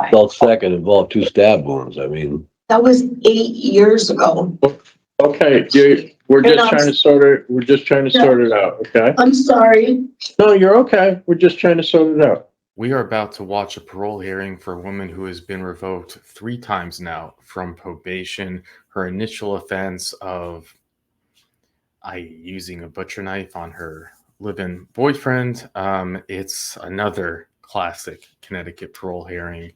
Adult second involved 2 stab wounds. I mean, That was 8 years ago. Okay, we're just trying to sort it, we're just trying to sort it out, okay? I'm sorry. No, you're okay. We're just trying to sort it out. We are about to watch a parole hearing for a woman who has been revoked 3 times now from probation. Her initial offense of using a butcher knife on her live-in boyfriend. It's another classic Connecticut parole hearing.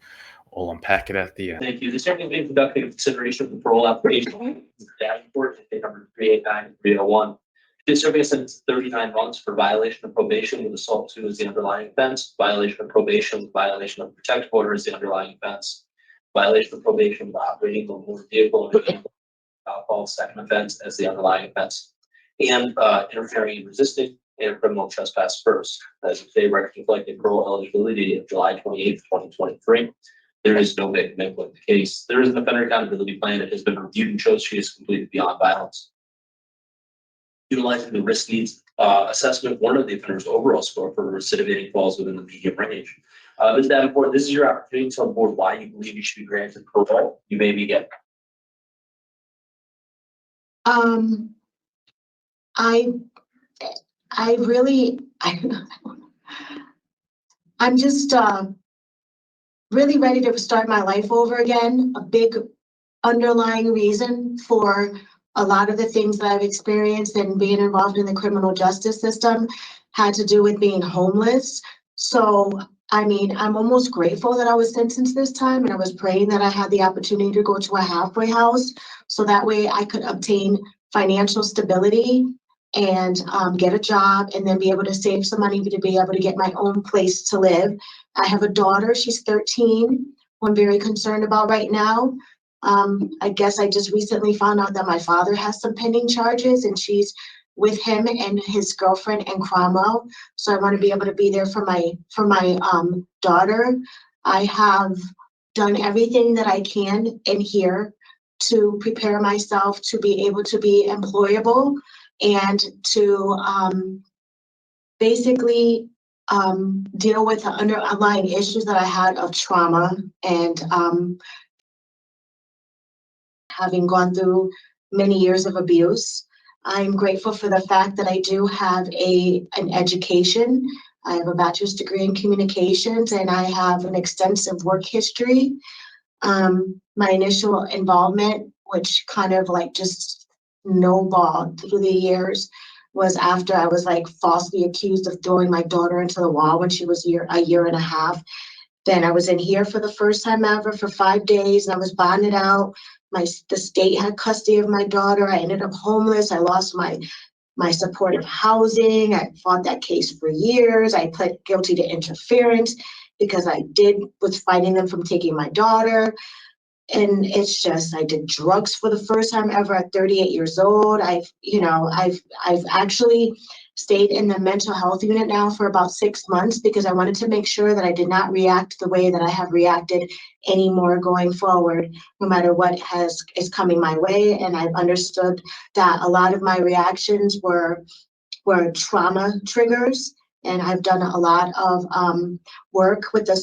We'll unpack it at the end. Thank you. This hearing is being conducted in consideration of the parole application. Dashboard, ticket number 389-301. This serving a sentence of 39 months for violation of probation with assault 2 is the underlying offense. Violation of probation with violation of protective order is the underlying offense. Violation of probation with operating a motor vehicle and alcohol second offense as the underlying offense. And interfering and resisting and criminal trespass first. As of today, record reflecting parole eligibility of July 28th, 2023. There is no victim with the case. There is an offender accountability plan that has been reviewed and shows she is completed beyond violence. Utilizing the risk needs assessment, one of the offender's overall score for recidivating falls within the medium range. Ms. Davenport, this is your opportunity to tell the board why you believe you should be granted parole. You may begin. I'm just really ready to start my life over again. A big underlying reason for a lot of the things that I've experienced and being involved in the criminal justice system had to do with being homeless. So, I mean, I'm almost grateful that I was sentenced this time, and I was praying that I had the opportunity to go to a halfway house so that way I could obtain financial stability and get a job and then be able to save some money to be able to get my own place to live. I have a daughter, she's 13, who I'm very concerned about right now. I guess I just recently found out that my father has some pending charges and she's with him and his girlfriend in Cromwell. So I want to be able to be there for my daughter. I have done everything that I can in here to prepare myself to be able to be employable and to basically deal with the underlying issues that I had of trauma and having gone through many years of abuse. I'm grateful for the fact that I do have an education. I have a bachelor's degree in communications and I have an extensive work history. My initial involvement, which kind of like just snowballed through the years, was after I was like falsely accused of throwing my daughter into the wall when she was a year and a half. Then I was in here for the first time ever for 5 days and I was bonded out. The state had custody of my daughter. I ended up homeless. I lost my supportive housing. I fought that case for years. I pled guilty to interference because I was fighting them from taking my daughter. And it's just, I did drugs for the first time ever at 38 years old. I've actually stayed in the mental health unit now for about 6 months because I wanted to make sure that I did not react the way that I have reacted anymore going forward, no matter what is coming my way. And I've understood that a lot of my reactions were trauma triggers. And I've done a lot of work with the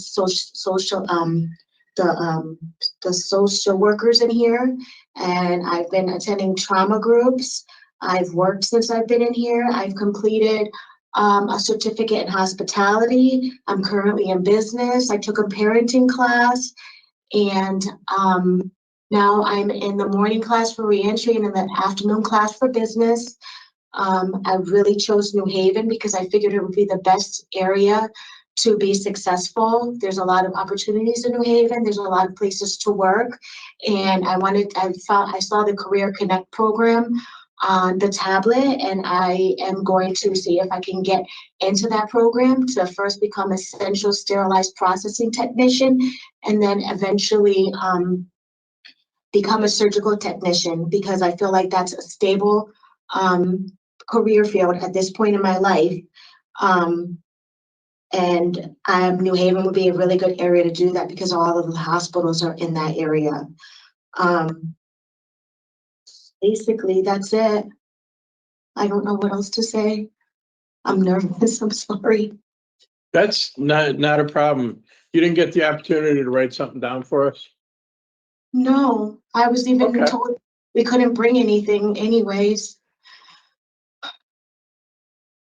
social workers in here, and I've been attending trauma groups. I've worked since I've been in here. I've completed a certificate in hospitality. I'm currently in business. I took a parenting class, and now I'm in the morning class for reentry and in the afternoon class for business. I really chose New Haven because I figured it would be the best area to be successful. There's a lot of opportunities in New Haven. There's a lot of places to work. And I saw the Career Connect program on the tablet, and I am going to see if I can get into that program to first become a central sterilized processing technician, and then eventually become a surgical technician, because I feel like that's a stable career field at this point in my life. And New Haven would be a really good area to do that because all of the hospitals are in that area. Basically, that's it. I don't know what else to say. I'm nervous. I'm sorry. That's not a problem. You didn't get the opportunity to write something down for us? No, I was even Okay. told we couldn't bring anything anyways.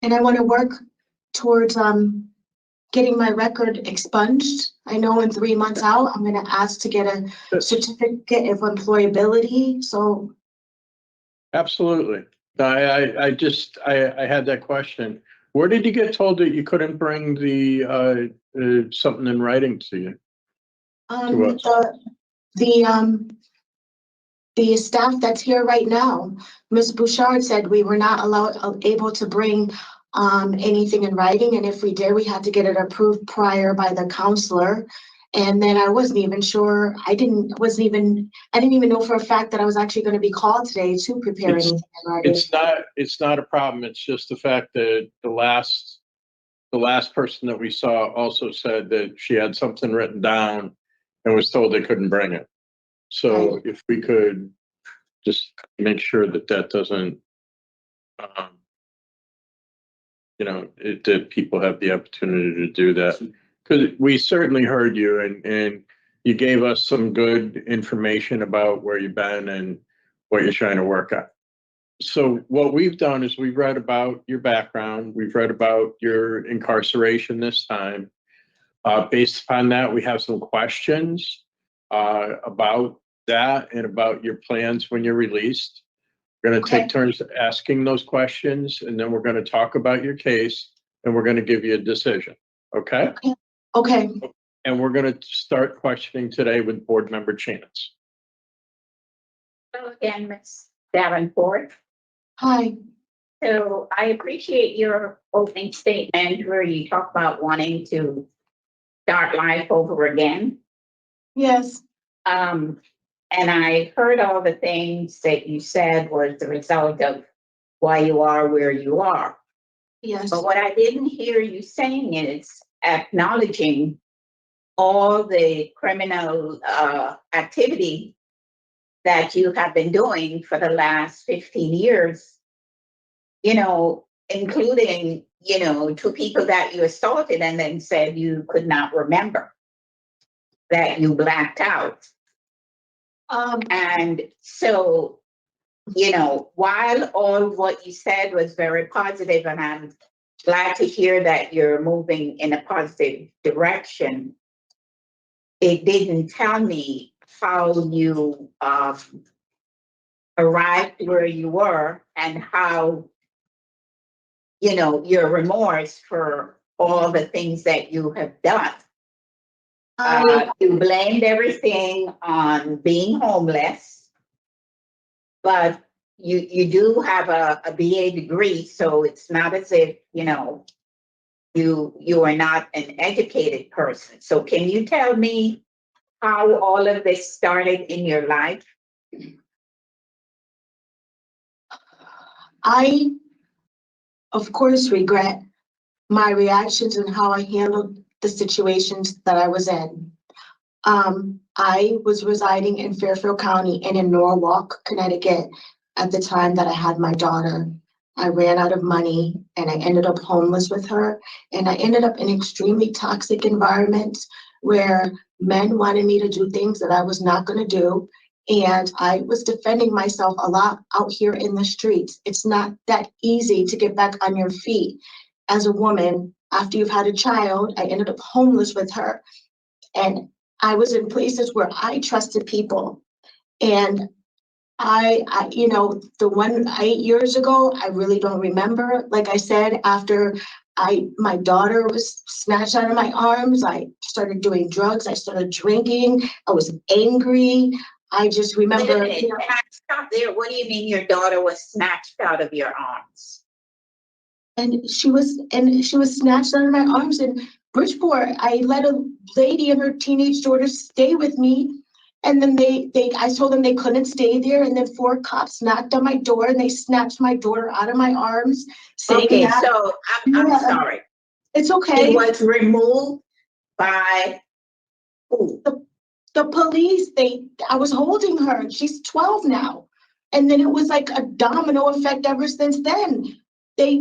And I want to work towards getting my record expunged. I know in 3 months out, I'm gonna ask to get a certificate of employability, so. Absolutely. I had that question. Where did you get told that you couldn't bring the, something in writing to you? To us. The staff that's here right now, Ms. Bouchard said we were not able to bring anything in writing, and if we did, we had to get it approved prior by the counselor. And then I wasn't even sure, I didn't even know for a fact that I was actually gonna be called today to prepare anything in writing. It's not a problem. It's just the fact that the last person that we saw also said that she had something written down and was told they couldn't bring it. So Right. if we could just make sure that that doesn't, that people have the opportunity to do that. Because we certainly heard you and you gave us some good information about where you've been and what you're trying to work on. So what we've done is we've read about your background. We've read about your incarceration this time. Based upon that, we have some questions about that and about your plans when you're released. We're going to take turns asking those questions, and then we're going to talk about your case, and we're going to give you a decision. Okay? Okay, And we're going to start questioning today with Board Member Chance. Hello again, Ms. Davenport. hi. So I appreciate your opening statement where you talk about wanting to start life over again. Yes, And I heard all the things that you said was the result of why you are where you are. yes. But what I didn't hear you saying is acknowledging all the criminal activity that you have been doing for the last 15 years, including, two people that you assaulted and then said you could not remember, that you blacked out. And so, while all what you said was very positive, and I'm glad to hear that you're moving in a positive direction, it didn't tell me how you arrived where you were and how, your remorse for all the things that you have done. You blamed everything on being homeless, but you do have a BA degree, so it's not as if, you are not an educated person. So can you tell me how all of this started in your life? I, of course, regret my reactions and how I handled the situations that I was in. I was residing in Fairfield County and in Norwalk, Connecticut at the time that I had my daughter. I ran out of money and I ended up homeless with her. And I ended up in an extremely toxic environment where men wanted me to do things that I was not going to do. And I was defending myself a lot out here in the streets. It's not that easy to get back on your feet as a woman. After you've had a child, I ended up homeless with her. And I was in places where I trusted people. And I the one 8 years ago, I really don't remember. Like I said, after my daughter was snatched out of my arms, I started doing drugs. I started drinking. I was angry. I just remember. Wait a minute, stop there. What do you mean your daughter was snatched out of your arms? And she was snatched out of my arms in Bridgeport. I let a lady and her teenage daughter stay with me. And then I told them they couldn't stay there. And then 4 cops knocked on my door and they snatched my daughter out of my arms. Okay, so I'm sorry. It's okay. It was removed by who? The police, I was holding her. She's 12 now. And then it was like a domino effect ever since then. They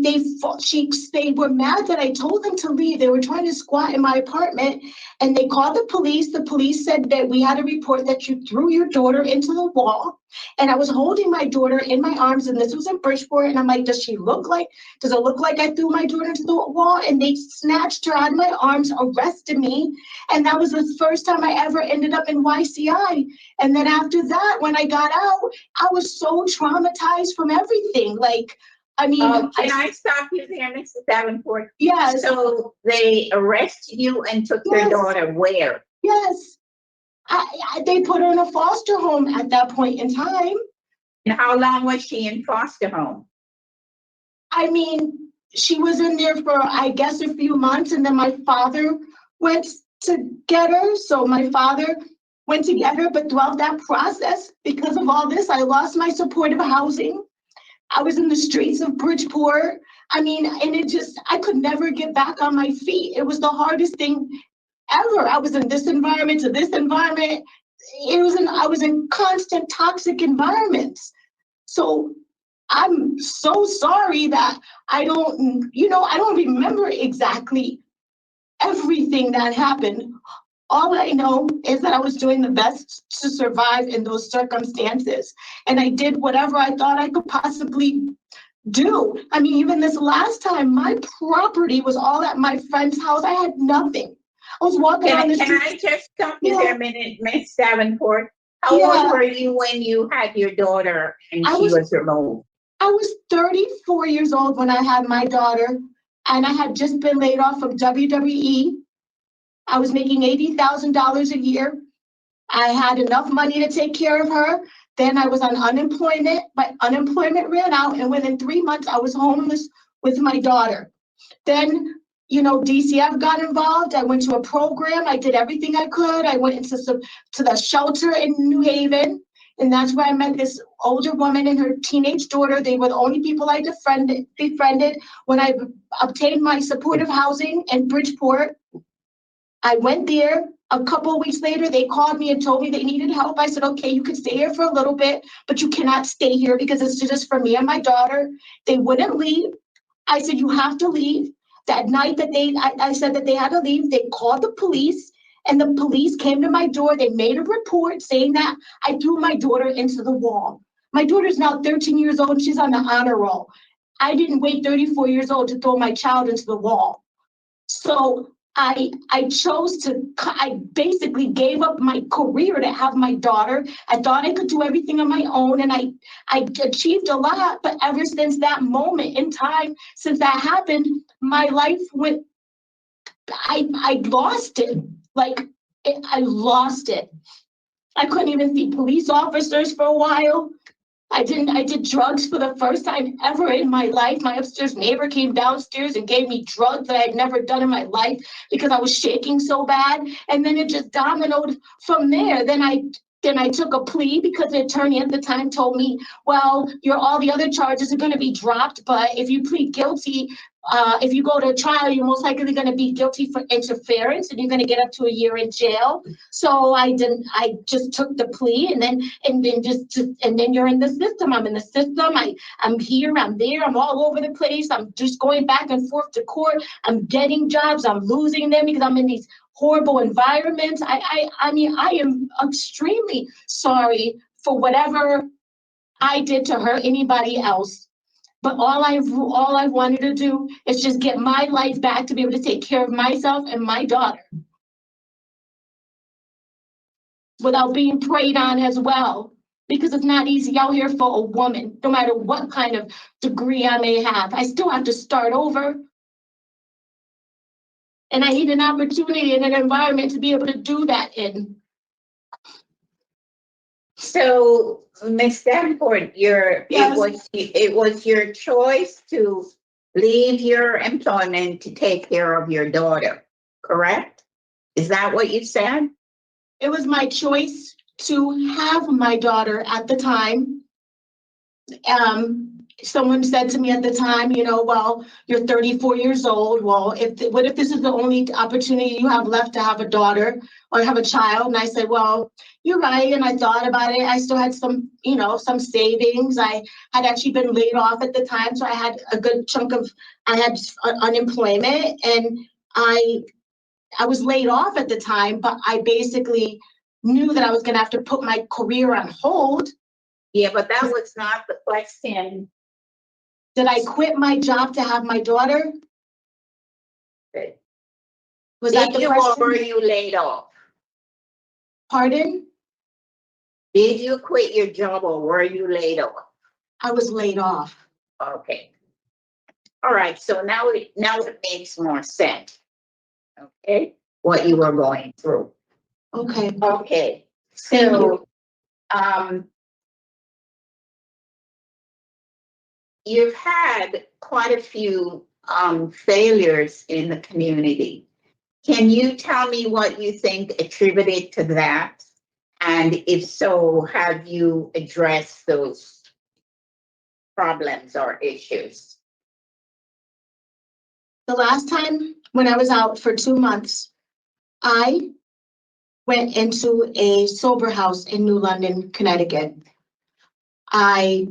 were mad that I told them to leave. They were trying to squat in my apartment, and they called the police. The police said that we had a report that you threw your daughter into the wall. And I was holding my daughter in my arms, and this was in Bridgeport. And I'm like, does it look like I threw my daughter into the wall? And they snatched her out of my arms, arrested me. And that was the first time I ever ended up in YCI. And then after that, when I got out, I was so traumatized from everything. Like, I mean, Can I stop you there, Mrs. Davenport? yes, So they arrested you and took your Yes. daughter where? yes. They put her in a foster home at that point in time. And how long was she in foster home? I mean, she was in there for, I guess, a few months, and then my father went to get her. So my father went to get her, but throughout that process, because of all this, I lost my supportive housing. I was in the streets of Bridgeport. I mean, and I could never get back on my feet. It was the hardest thing ever. I was in this environment to this environment. I was in constant toxic environments. So I'm so sorry that I don't remember exactly everything that happened. All I know is that I was doing the best to survive in those circumstances. And I did whatever I thought I could possibly do. I mean, even this last time, my property was all at my friend's house. I had nothing. I was walking on the Can street. I just stop you Yeah. there a minute, Miss Davenport? How Yeah. old were you when you had your daughter and I she was- was removed? I was 34 years old when I had my daughter, and I had just been laid off from WWE. I was making $80,000 a year. I had enough money to take care of her. Then I was on unemployment, but unemployment ran out, and within 3 months, I was homeless with my daughter. Then, DCF got involved. I went to a program. I did everything I could. I went to the shelter in New Haven, and that's where I met this older woman and her teenage daughter. They were the only people I befriended when I obtained my supportive housing in Bridgeport. I went there. A couple of weeks later, they called me and told me they needed help. I said, okay, you can stay here for a little bit, but you cannot stay here because it's just for me and my daughter. They wouldn't leave. I said, you have to leave. That night that I said that they had to leave, they called the police, and the police came to my door. They made a report saying that I threw my daughter into the wall. My daughter's now 13 years old and she's on the honor roll. I didn't wait 34 years old to throw my child into the wall. So I basically gave up my career to have my daughter. I thought I could do everything on my own, and I achieved a lot. But ever since that moment in time, since that happened, my life went, I lost it. I lost it. I couldn't even see police officers for a while. I did drugs for the first time ever in my life. My upstairs neighbor came downstairs and gave me drugs that I had never done in my life because I was shaking so bad. And then it just dominoed from there. Then I took a plea because the attorney at the time told me, well, all the other charges are going to be dropped, but if you plead guilty, if you go to trial, you're most likely going to be guilty for interference, and you're going to get up to a year in jail. So I just took the plea, and then you're in the system. I'm in the system. I'm here. I'm there. I'm all over the place. I'm just going back and forth to court. I'm getting jobs. I'm losing them because I'm in these horrible environments. I mean, I am extremely sorry for whatever I did to hurt anybody else. But all I wanted to do is just get my life back to be able to take care of myself and my daughter without being preyed on as well. Because it's not easy out here for a woman, no matter what kind of degree I may have. I still have to start over. And I need an opportunity in an environment to be able to do that in. So, Ms. Davenport, Yes. it was your choice to leave your employment to take care of your daughter, correct? Is that what you said? It was my choice to have my daughter at the time. someone said to me at the time, well, you're 34 years old. Well, what if this is the only opportunity you have left to have a daughter or have a child? And I said, well, you're right. And I thought about it. I still had some, some savings. I had actually been laid off at the time. So I had a good chunk of, I had unemployment, and I was laid off at the time, but I basically knew that I was going to have to put my career on hold. Yeah, but that was not the question. Did I quit my job to have my daughter? Was that Did the you or were question? you laid off? Pardon? Did you quit your job or were you laid off? I was laid off. Okay. All right, so now it makes more sense. Okay, what you were going through. Okay. Okay, Thank so you. You've had quite a few failures in the community. Can you tell me what you think attributed to that? And if so, have you addressed those problems or issues? The last time when I was out for 2 months, I went into a sober house in New London, Connecticut. I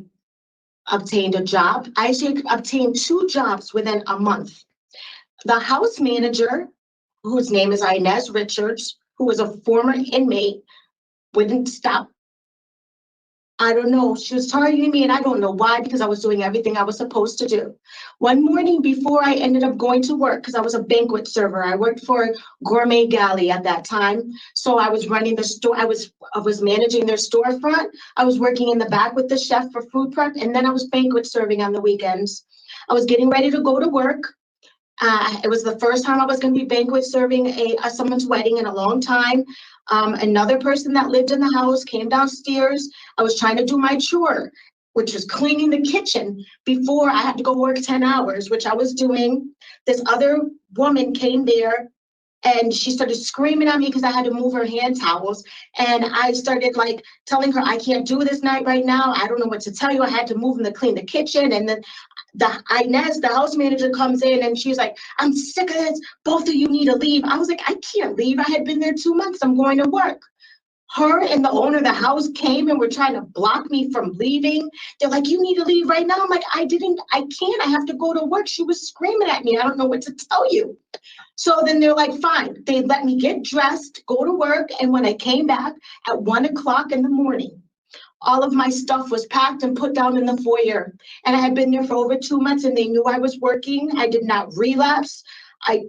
obtained a job. I actually obtained 2 jobs within a month. The house manager, whose name is Inez Richards, who was a former inmate, wouldn't stop. I don't know. She was targeting me, and I don't know why, because I was doing everything I was supposed to do. One morning before I ended up going to work, because I was a banquet server, I worked for Gourmet Galley at that time. So I was running the store. I was managing their storefront. I was working in the back with the chef for food prep, and then I was banquet serving on the weekends. I was getting ready to go to work. It was the first time I was going to be banquet serving someone's wedding in a long time. Another person that lived in the house came downstairs. I was trying to do my chore, which was cleaning the kitchen before I had to go work 10 hours, which I was doing. This other woman came there, and she started screaming at me because I had to move her hand towels. And I started telling her, I can't do this night right now. I don't know what to tell you. I had to move them to clean the kitchen. And then Inez, the house manager, comes in, and she's like, I'm sick of this. Both of you need to leave. I was like, I can't leave. I had been there 2 months. I'm going to work. Her and the owner of the house came and were trying to block me from leaving. They're like, you need to leave right now. I'm like, I can't. I have to go to work. She was screaming at me. I don't know what to tell you. So then they're like, fine. They let me get dressed, go to work. And when I came back at 1:00 in the morning, all of my stuff was packed and put down in the foyer. And I had been there for over 2 months, and they knew I was working. I did not relapse. I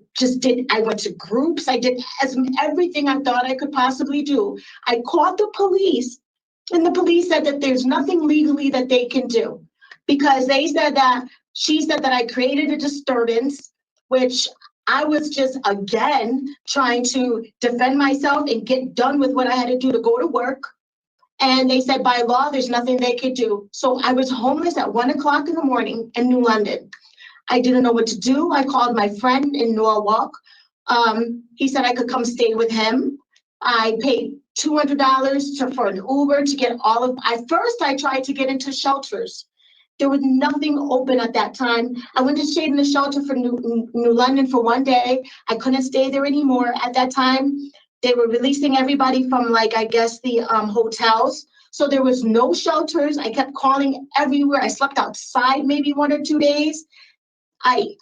went to groups. I did everything I thought I could possibly do. I called the police, and the police said that there's nothing legally that they can do, because she said that I created a disturbance, which I was just, again, trying to defend myself and get done with what I had to do to go to work. And they said, by law, there's nothing they could do. So I was homeless at 1:00 in the morning in New London. I didn't know what to do. I called my friend in Norwalk. He said I could come stay with him. I paid $200 for an Uber to get first I tried to get into shelters. There was nothing open at that time. I went to stay in the shelter for New London for 1 day. I couldn't stay there anymore at that time. They were releasing everybody from, I guess, the hotels. So there was no shelters. I kept calling everywhere. I slept outside maybe 1 or 2 days. I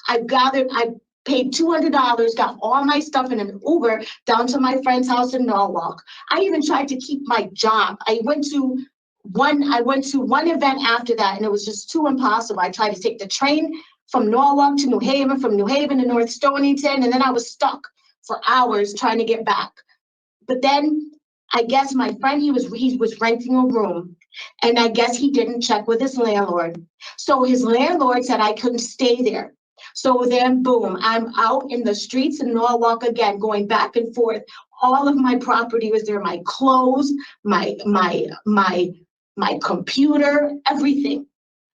paid $200, got all my stuff in an Uber down to my friend's house in Norwalk. I even tried to keep my job. I went to one event after that, and it was just too impossible. I tried to take the train from Norwalk to New Haven, from New Haven to North Stonington, and then I was stuck for hours trying to get back. But then I guess my friend, he was renting a room, and I guess he didn't check with his landlord. So his landlord said I couldn't stay there. So then, boom, I'm out in the streets in Norwalk again, going back and forth. All of my property was there, my clothes, my computer, everything.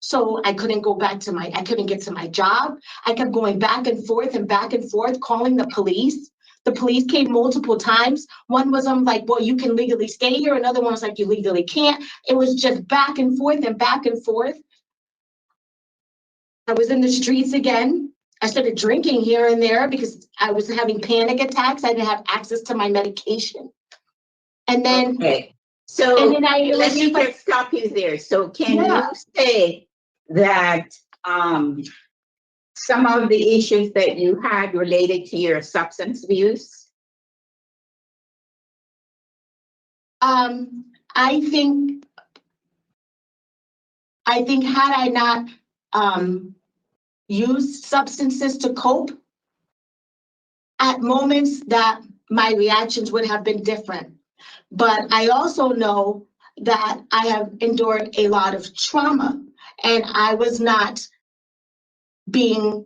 So I couldn't get to my job. I kept going back and forth, calling the police. The police came multiple times. One was, I'm like, well, you can legally stay here. Another one was like, you legally can't. It was just back and forth and back and forth. I was in the streets again. I started drinking here and there because I was having panic attacks. I didn't have access to my medication. And then, Okay, and so then it let was me just like, just stop you there. So can Yeah. you say that some of the issues that you had related to your substance abuse? I think had I not used substances to cope, at moments that my reactions would have been different. But I also know that I have endured a lot of trauma, and I was not being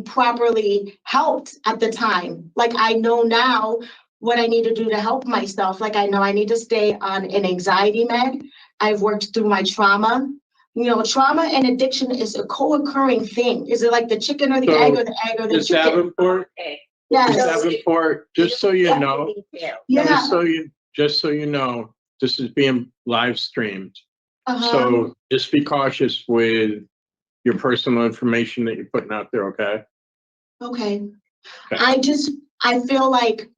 properly helped at the time. Like, I know now what I need to do to help myself. Like, I know I need to stay on an anxiety med. I've worked through my trauma. You know, trauma and addiction is a co-occurring thing. Is it like the chicken or the So, egg or the egg or the Ms. chicken? Davenport, Okay. Yes. Ms. Davenport, just so you know, Yeah. just so you know, this is being live streamed. Uh-huh. So just be cautious with your personal information that you're putting out there, okay? Okay. Okay. I feel like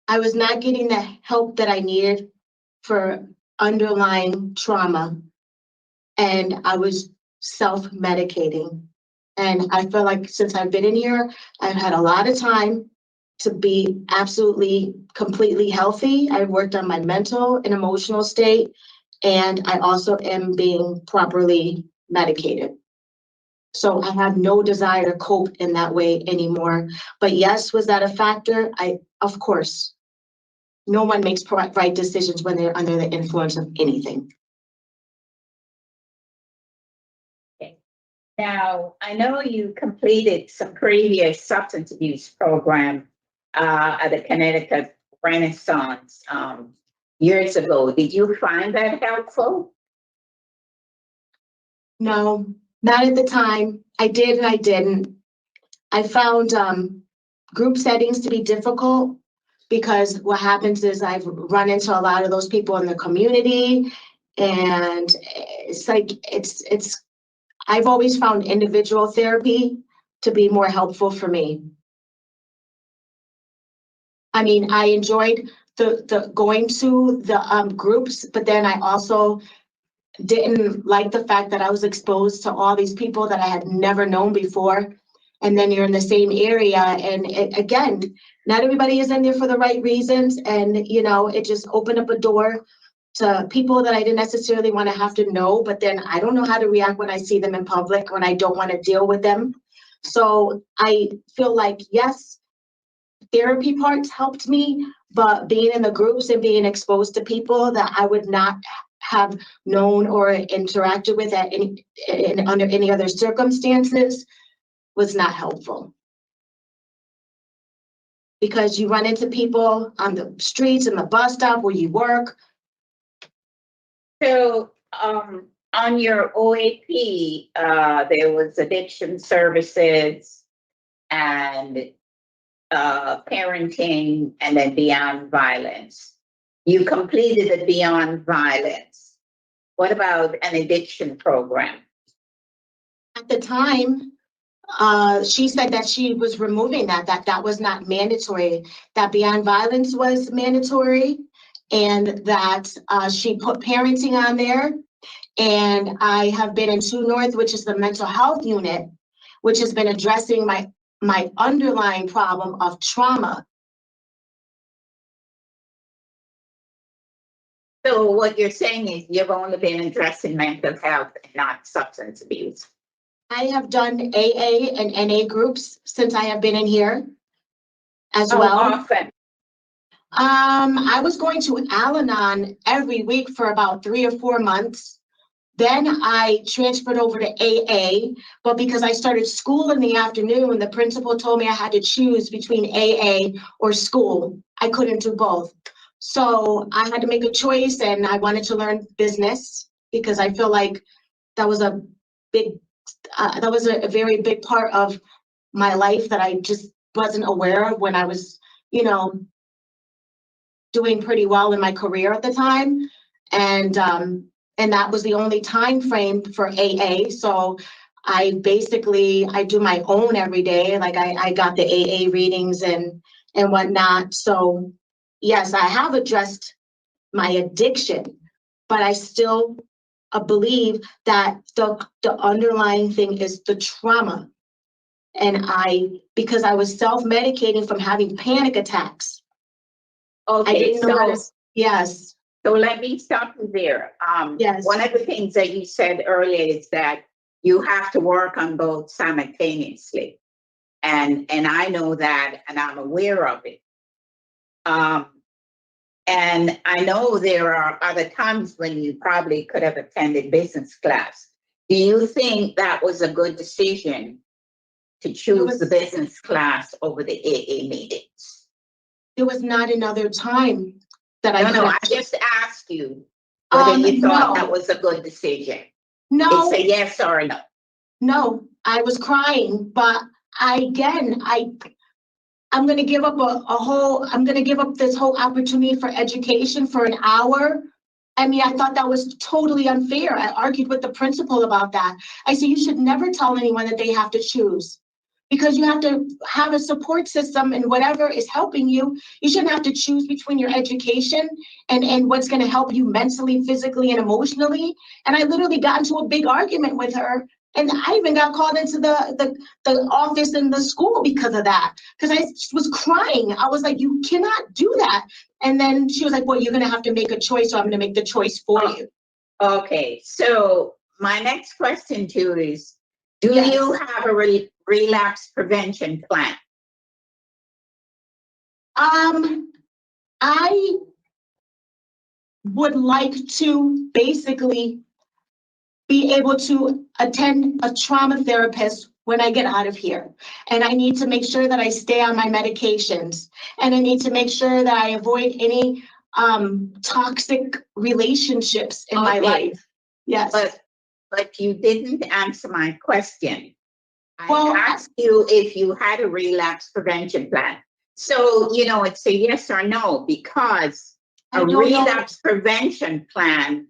I was not getting the help that I needed for underlying trauma, and I was self-medicating. And I feel like since I've been in here, I've had a lot of time to be absolutely, completely healthy. I've worked on my mental and emotional state, and I also am being properly medicated. So I have no desire to cope in that way anymore. But yes, was that a factor? Of course. No one makes right decisions when they're under the influence of anything. Now, I know you completed some previous substance abuse program at the Connecticut Renaissance years ago. Did you find that helpful? No, not at the time. I did and I didn't. I found group settings to be difficult because what happens is I've run into a lot of those people in the community, and it's like I've always found individual therapy to be more helpful for me. I mean, I enjoyed the going to the groups, but then I also didn't like the fact that I was exposed to all these people that I had never known before. And then you're in the same area, and again, not everybody is in there for the right reasons. And, you know, it just opened up a door to people that I didn't necessarily want to have to know, but then I don't know how to react when I see them in public, when I don't want to deal with them. So I feel like, yes, therapy parts helped me, but being in the groups and being exposed to people that I would not have known or interacted with under any other circumstances was not helpful. Because you run into people on the streets and the bus stop where you work. So on your OAP, there was addiction services and parenting, and then beyond violence. You completed the beyond violence. What about an addiction program? At the time, she said that she was removing that was not mandatory, that beyond violence was mandatory, and that she put parenting on there. And I have been in 2 North, which is the mental health unit, which has been addressing my underlying problem of trauma. So what you're saying is you've only been addressing mental health and not substance abuse. I have done AA and NA groups since I have been in here as well. How often? I was going to Al-Anon every week for about 3 or 4 months. Then I transferred over to AA, but because I started school in the afternoon, the principal told me I had to choose between AA or school. I couldn't do both. So I had to make a choice, and I wanted to learn business because I feel like that was a very big part of my life that I just wasn't aware of when I was, you know, doing pretty well in my career at the time. And And that was the only time frame for AA. So I do my own every day. Like I got the AA readings and whatnot. So yes, I have addressed my addiction, but I still believe that the underlying thing is the trauma. And because I was self-medicating from having panic attacks. I Okay, didn't know how to, so, yes, so let me stop you there. Yes. One of the things that you said earlier is that you have to work on both simultaneously. And I know that, and I'm aware of it. And I know there are other times when you probably could have attended business class. Do you think that was a good decision to choose the business class over the AA meetings? there was not another time that I No, could no, have. I just asked you whether you thought that was a good decision. No, It's a yes or a no. no, I was crying, but I'm gonna give up I'm gonna give up this whole opportunity for education for an hour. I mean, I thought that was totally unfair. I argued with the principal about that. I said, you should never tell anyone that they have to choose, because you have to have a support system, and whatever is helping you, you shouldn't have to choose between your education and what's gonna help you mentally, physically, and emotionally. And I literally got into a big argument with her. And I even got called into the office in the school because of that, because I was crying. I was like, you cannot do that. And then she was like, well, you're gonna have to make a choice, so I'm gonna make the choice for you. Okay, so my next question to you is, do Yes. you have a relapse prevention plan? I would like to basically be able to attend a trauma therapist when I get out of here. And I need to make sure that I stay on my medications. And I need to make sure that I avoid any toxic relationships in my Okay. life. Yes. But you didn't answer my question. Well, I asked you if you had a relapse prevention plan. So, it's a yes or no, because I a don't know. relapse prevention plan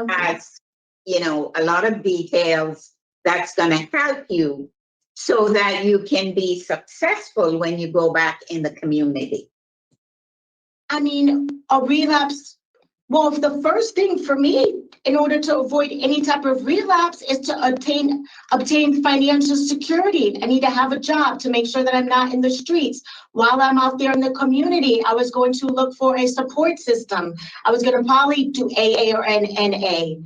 has, a lot of details that's going to help you so that you can be successful when you go back in the community. I mean, a relapse. Well, the first thing for me, in order to avoid any type of relapse, is to obtain financial security. I need to have a job to make sure that I'm not in the streets. While I'm out there in the community, I was going to look for a support system. I was going to probably do AA or NA.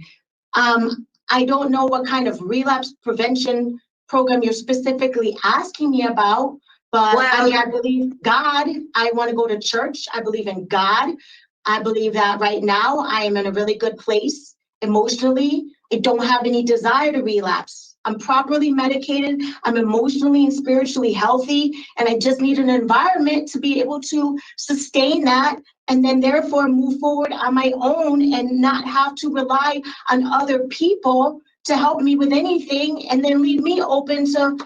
I don't know what kind of relapse prevention program you're specifically asking me about, but I mean, I believe God. I want to go to church. I believe in God. I believe that right now I am in a really good place emotionally. I don't have any desire to relapse. I'm properly medicated. I'm emotionally and spiritually healthy. And I just need an environment to be able to sustain that, and then therefore move forward on my own and not have to rely on other people to help me with anything, and then leave me open to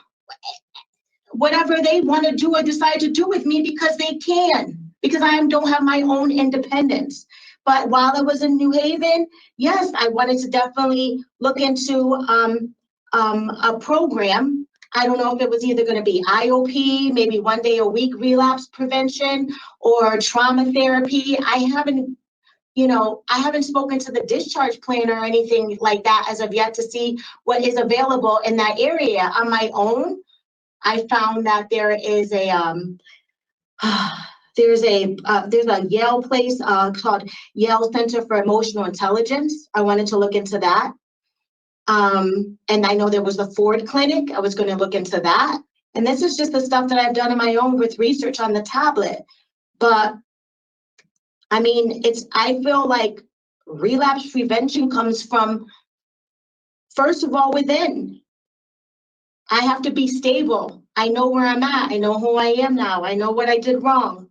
whatever they want to do or decide to do with me, because they can, because I don't have my own independence. But while I was in New Haven, yes, I wanted to definitely look into a program. I don't know if it was either going to be IOP, maybe 1 day a week relapse prevention, or trauma therapy. I haven't spoken to the discharge plan or anything like that as of yet to see what is available in that area. On my own, I found that there is there's a Yale place called Yale Center for Emotional Intelligence. I wanted to look into that. And I know there was the Ford Clinic. I was going to look into that. And this is just the stuff that I've done on my own with research on the tablet. But I mean, I feel like relapse prevention comes from, first of all, within. I have to be stable. I know where I'm at. I know who I am now. I know what I did wrong.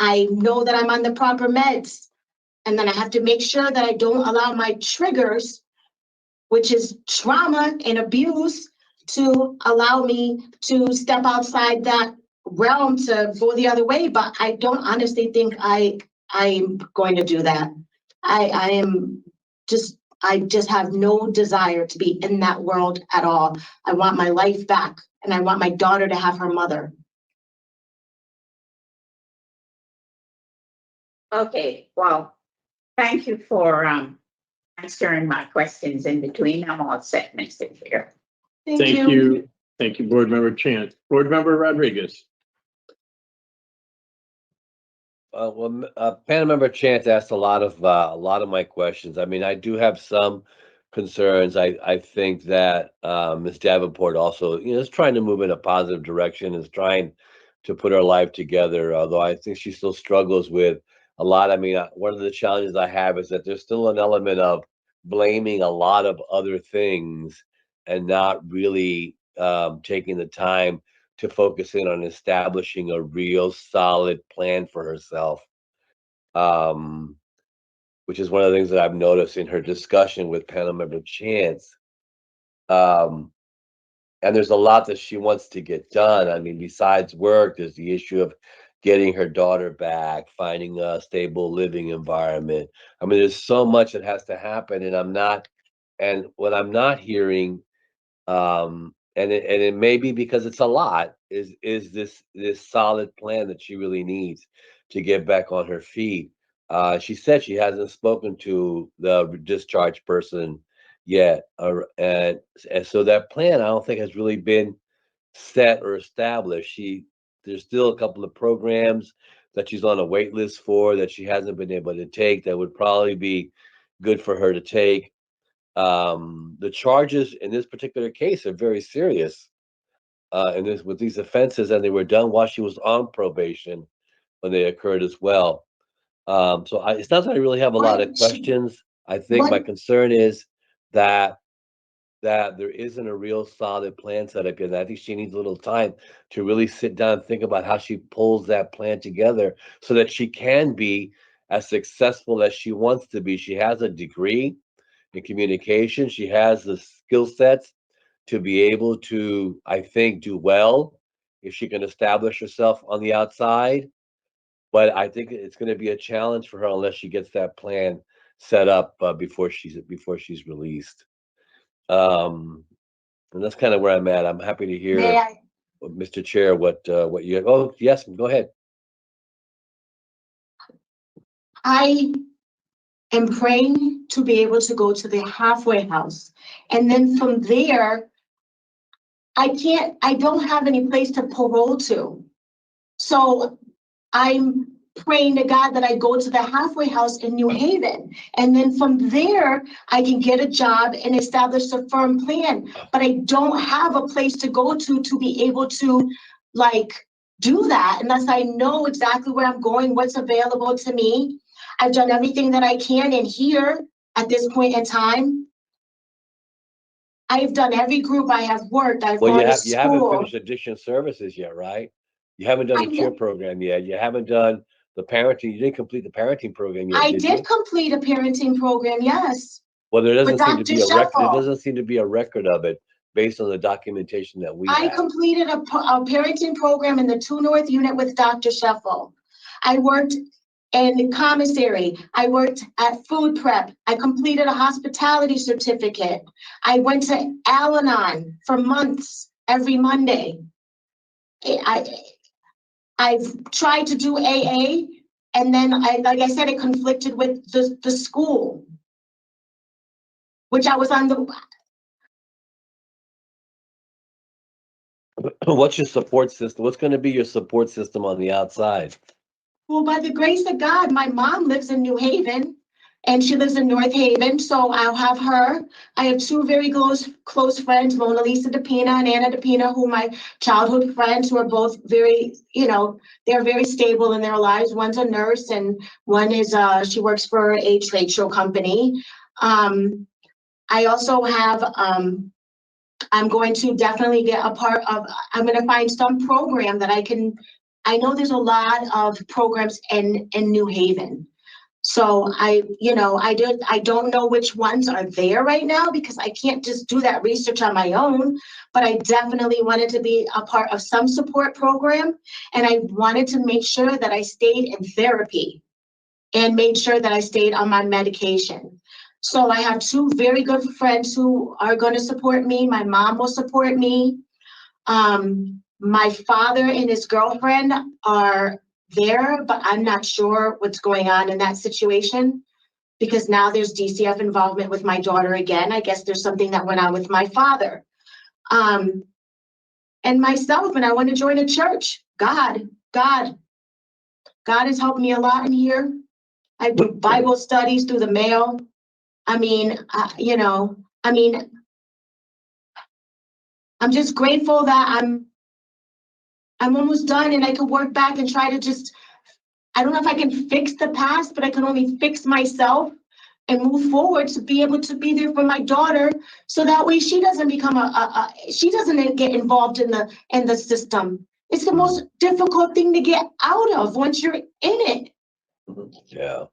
I know that I'm on the proper meds. And then I have to make sure that I don't allow my triggers, which is trauma and abuse, to allow me to step outside that realm to go the other way. But I don't honestly think I'm going to do that. I am I just have no desire to be in that world at all. I want my life back, and I want my daughter to have her mother. Okay, well, thank you for answering my questions in between. I'm all set, Mr. Chair. Thank you. Thank you, Board Member Chance. Board Member Rodriguez. Panel Member Chance asked a lot of my questions. I mean, I do have some concerns. I think that Ms. Davenport also, is trying to move in a positive direction, is trying to put her life together. Although I think she still struggles with a lot. I mean, one of the challenges I have is that there's still an element of blaming a lot of other things and not really taking the time to focus in on establishing a real solid plan for herself, which is one of the things that I've noticed in her discussion with panel member Chance. And there's a lot that she wants to get done. I mean, besides work, there's the issue of getting her daughter back, finding a stable living environment. I mean, there's so much that has to happen, and what I'm not hearing, and it may be because it's a lot, is this solid plan that she really needs to get back on her feet. She said she hasn't spoken to the discharge person yet, and so that plan I don't think has really been set or established. There's still a couple of programs that she's on a wait list for that she hasn't been able to take that would probably be good for her to take. The charges in this particular case are very serious, with these offenses, and they were done while she was on probation when they occurred as well. It's not that I really have a lot of questions. I think my concern is that there isn't a real solid plan set up yet. I think she needs a little time to really sit down and think about how she pulls that plan together so that she can be as successful as she wants to be. She has a degree in communication. She has the skill sets to be able to, I think, do well if she can establish herself on the outside. But I think it's going to be a challenge for her unless she gets that plan set up before she's released. And that's kind of where I'm at. I'm happy to hear, Mr. Chair, what you have. Oh, yes, go ahead. I am praying to be able to go to the halfway house. And then from there, I don't have any place to parole to. So I'm praying to God that I go to the halfway house in New Haven. And then from there, I can get a job and establish a firm plan. But I don't have a place to go to be able to do that unless I know exactly where I'm going, what's available to me. I've done everything that I can in here at this point in time. I've done every group I have worked. I've gone to school. You haven't finished addiction services yet, right? You haven't done the cheer program yet. You haven't done the parenting. You didn't complete the parenting program yet. I did complete a parenting program, yes. Well, there doesn't seem to be a record. There doesn't seem to be a record of it based on the documentation that we have. I completed a parenting program in the 2 North unit with Dr. Sheffel. I worked in commissary. I worked at food prep. I completed a hospitality certificate. I went to Al-Anon for months every Monday. I've tried to do AA, and then like I said, it conflicted with the school, which I was on the. What's your support system? What's going to be your support system on the outside? Well, by the grace of God, my mom lives in New Haven and she lives in North Haven. So I'll have her. I have 2 very close friends, Mona Lisa DePina and Anna DePina, who are my childhood friends, who are both very, they're very stable in their lives. One's a nurse and one is, she works for a trade show company. I also have, I'm going to definitely get a part of, I'm going to find some program that I know there's a lot of programs in New Haven. So I don't know which ones are there right now because I can't just do that research on my own, but I definitely wanted to be a part of some support program. And I wanted to make sure that I stayed in therapy and made sure that I stayed on my medication. So I have two very good friends who are going to support me. My mom will support me. My father and his girlfriend are there, but I'm not sure what's going on in that situation because now there's DCF involvement with my daughter again. I guess there's something that went on with my father. And myself, and I want to join a church. God has helped me a lot in here. I do Bible studies through the mail. I mean, I'm just grateful that I'm almost done and I can work back and try to just, I don't know if I can fix the past, but I can only fix myself and move forward to be able to be there for my daughter. So that way she doesn't become she doesn't get involved in the system. It's the most difficult thing to get out of once you're in it. Yeah.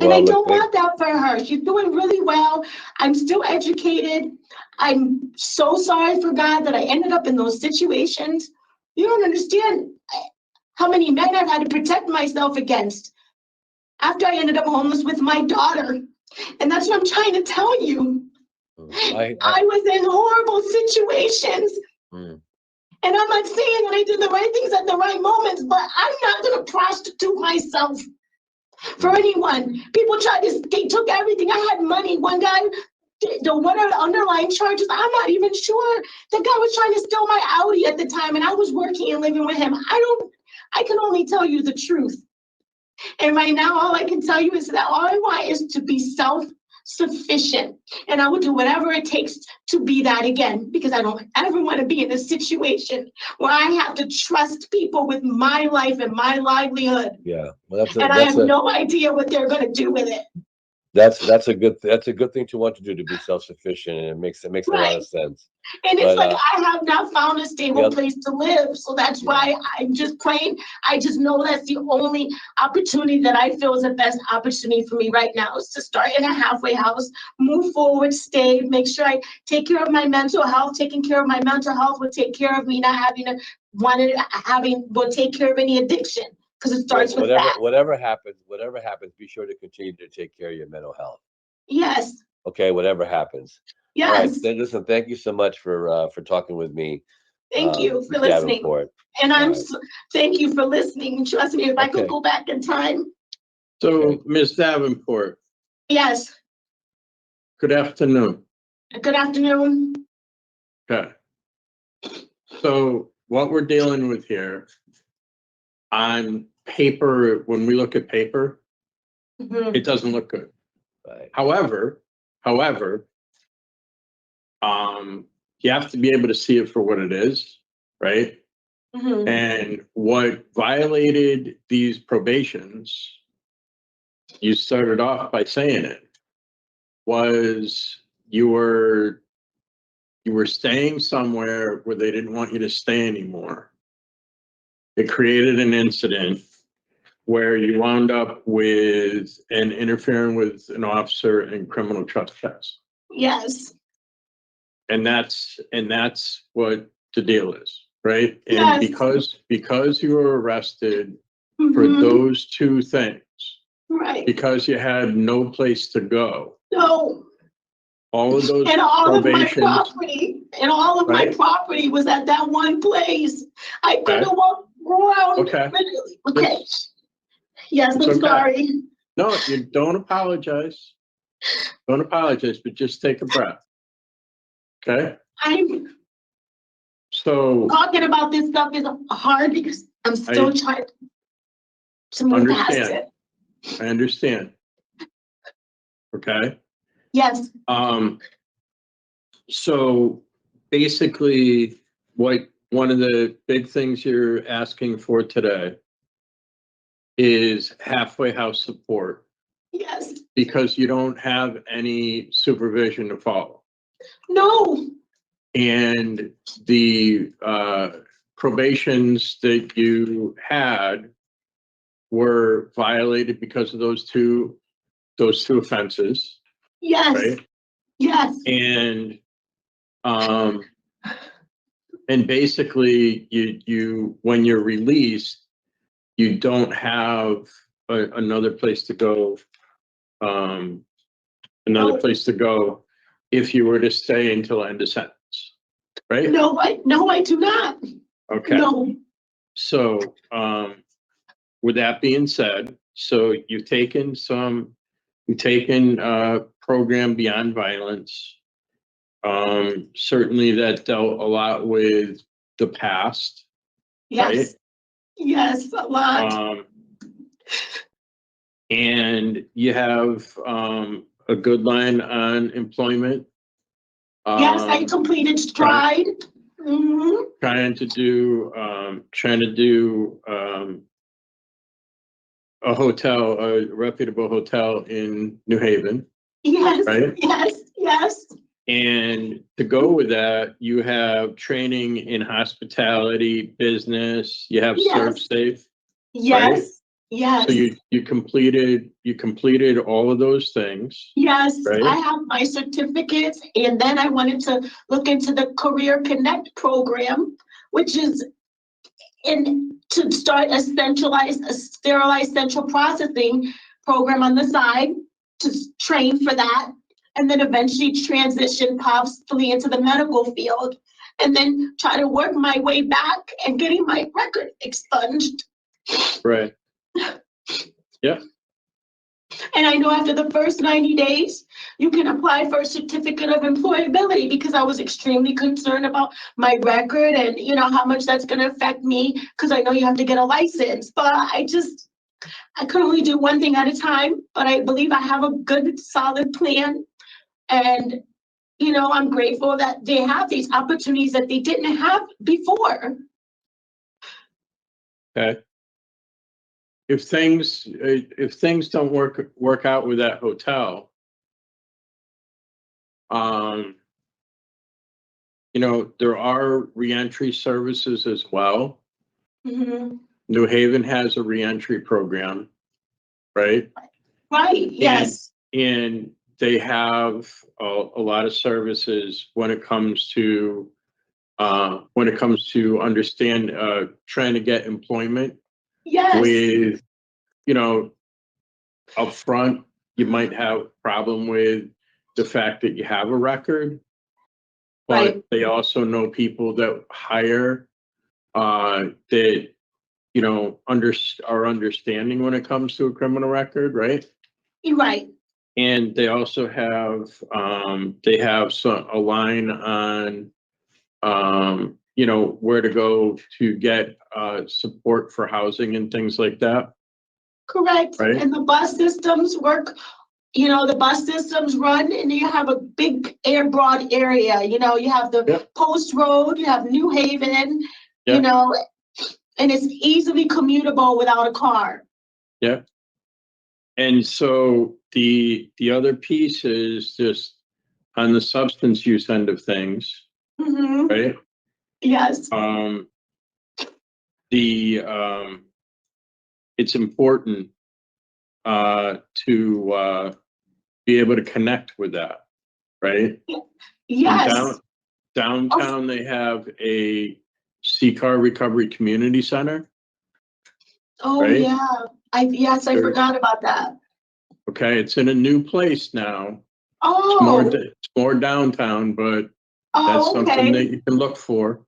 And I Well, don't look, want that for her. She's doing really well. I'm still educated. I'm so sorry for God that I ended up in those situations. You don't understand how many men I've had to protect myself against after I ended up homeless with my daughter. And that's what I'm trying to tell you. I was in horrible situations. And I'm not saying that I did the right things at the right moments, but I'm not going to prostitute myself for anyone. People they took everything. I had money. One guy, what are the underlying charges? I'm not even sure. The guy was trying to steal my Audi at the time, and I was working and living with him. I can only tell you the truth. And right now, all I can tell you is that all I want is to be self-sufficient. And I will do whatever it takes to be that again, because I don't ever want to be in a situation where I have to trust people with my life and my livelihood. yeah. Well, I have no idea what they're going to do with it. That's a good thing to want to do, to be self-sufficient, and it makes a lot of sense. And it's like I have not found a stable place to live. So that's why I'm just praying. I just know that's the only opportunity that I feel is the best opportunity for me right now is to start in a halfway house, move forward, stay, make sure I take care of my mental health. Taking care of my mental health will take care of me not having will take care of any addiction. Because it starts with that. Whatever happens, be sure to continue to take care of your mental health. Yes. Okay, whatever happens. Yes. All right. Then listen, thank you so much for talking with me. Thank you for listening. And thank you for listening. Trust me, if I could go back in time. So, Ms. Davenport. Yes. Good afternoon. Good afternoon. Okay. So what we're dealing with here, on paper, when we look at paper, it doesn't look good. Right. However, you have to be able to see it for what it is, right? And what violated these probations, you started off by saying it, was you were staying somewhere where they didn't want you to stay anymore. It created an incident where you wound up with and interfering with an officer in criminal trespass. Yes. And that's what the deal is, right? And yes. because you were arrested for those two things, right? Because you had no place to go. No. All of those and all of my property was at that one place. I couldn't walk around. Okay. Okay. Yes, I'm sorry. No, you don't apologize. Don't apologize, but just take a breath. Okay. I'm talking about this stuff is hard because I'm still trying to move past it. I understand. Okay. Yes. So basically, one of the big things you're asking for today is halfway house support. Yes. Because you don't have any supervision to follow. No. And the probations that you had were violated because of those two offenses. Yes. Right? Yes. And basically you when you're released, you don't have another place to go another Oh. place to go if you were to stay until end of sentence, right? No, I do not. Okay, No. so, with that being said, so you've taken program Beyond Violence. Certainly that dealt a lot with the past, Yes. right? Yes, a lot. And you have, a good line on employment. Yes, I completed Stride. Mhm. Trying to do, a reputable hotel in New Haven, Yes, right? yes. And to go with that, you have training in hospitality, business, you have Serve Yes. Safe. Yes, So you completed all of those things, yes, right? I have my certificates, and then I wanted to look into the Career Connect program, which is to start a sterilized central processing program on the side to train for that, and then eventually transition possibly into the medical field, and then try to work my way back and getting my record expunged. Right. Yeah. And I know after the first 90 days, you can apply for a certificate of employability, because I was extremely concerned about my record and, how much that's going to affect me, because I know you have to get a license. But I could only do one thing at a time. But I believe I have a good, solid plan. And, I'm grateful that they have these opportunities that they didn't have before. Okay. If things don't work out with that hotel, there are reentry services as well. Mhm. New Haven has a reentry program, right? Right, yes. And they have a lot of services when it comes to understand, trying to get employment Yes, with, up front, you might have a problem with the fact that you have a record, but right, they also know people that hire, that, are understanding when it comes to a criminal record, right? you're right. And they also have, a line on, where to go to get, support for housing and things like that, Correct. right? And the bus systems work, the bus systems run, and you have a big broad area, you have the Yep. Post Road, you have New Haven, Yep. And it's easily commutable without a car. Yeah. And so the other piece is just on the substance use end of things, Mhm. right? Yes, It's important, to be able to connect with that, right? In yes. downtown, they have a C-Car Recovery Community Center, Oh, right? yeah. I There's- forgot about that. Okay, it's in a new place now. Oh, It's more downtown, but that's oh, something that okay. you can look for.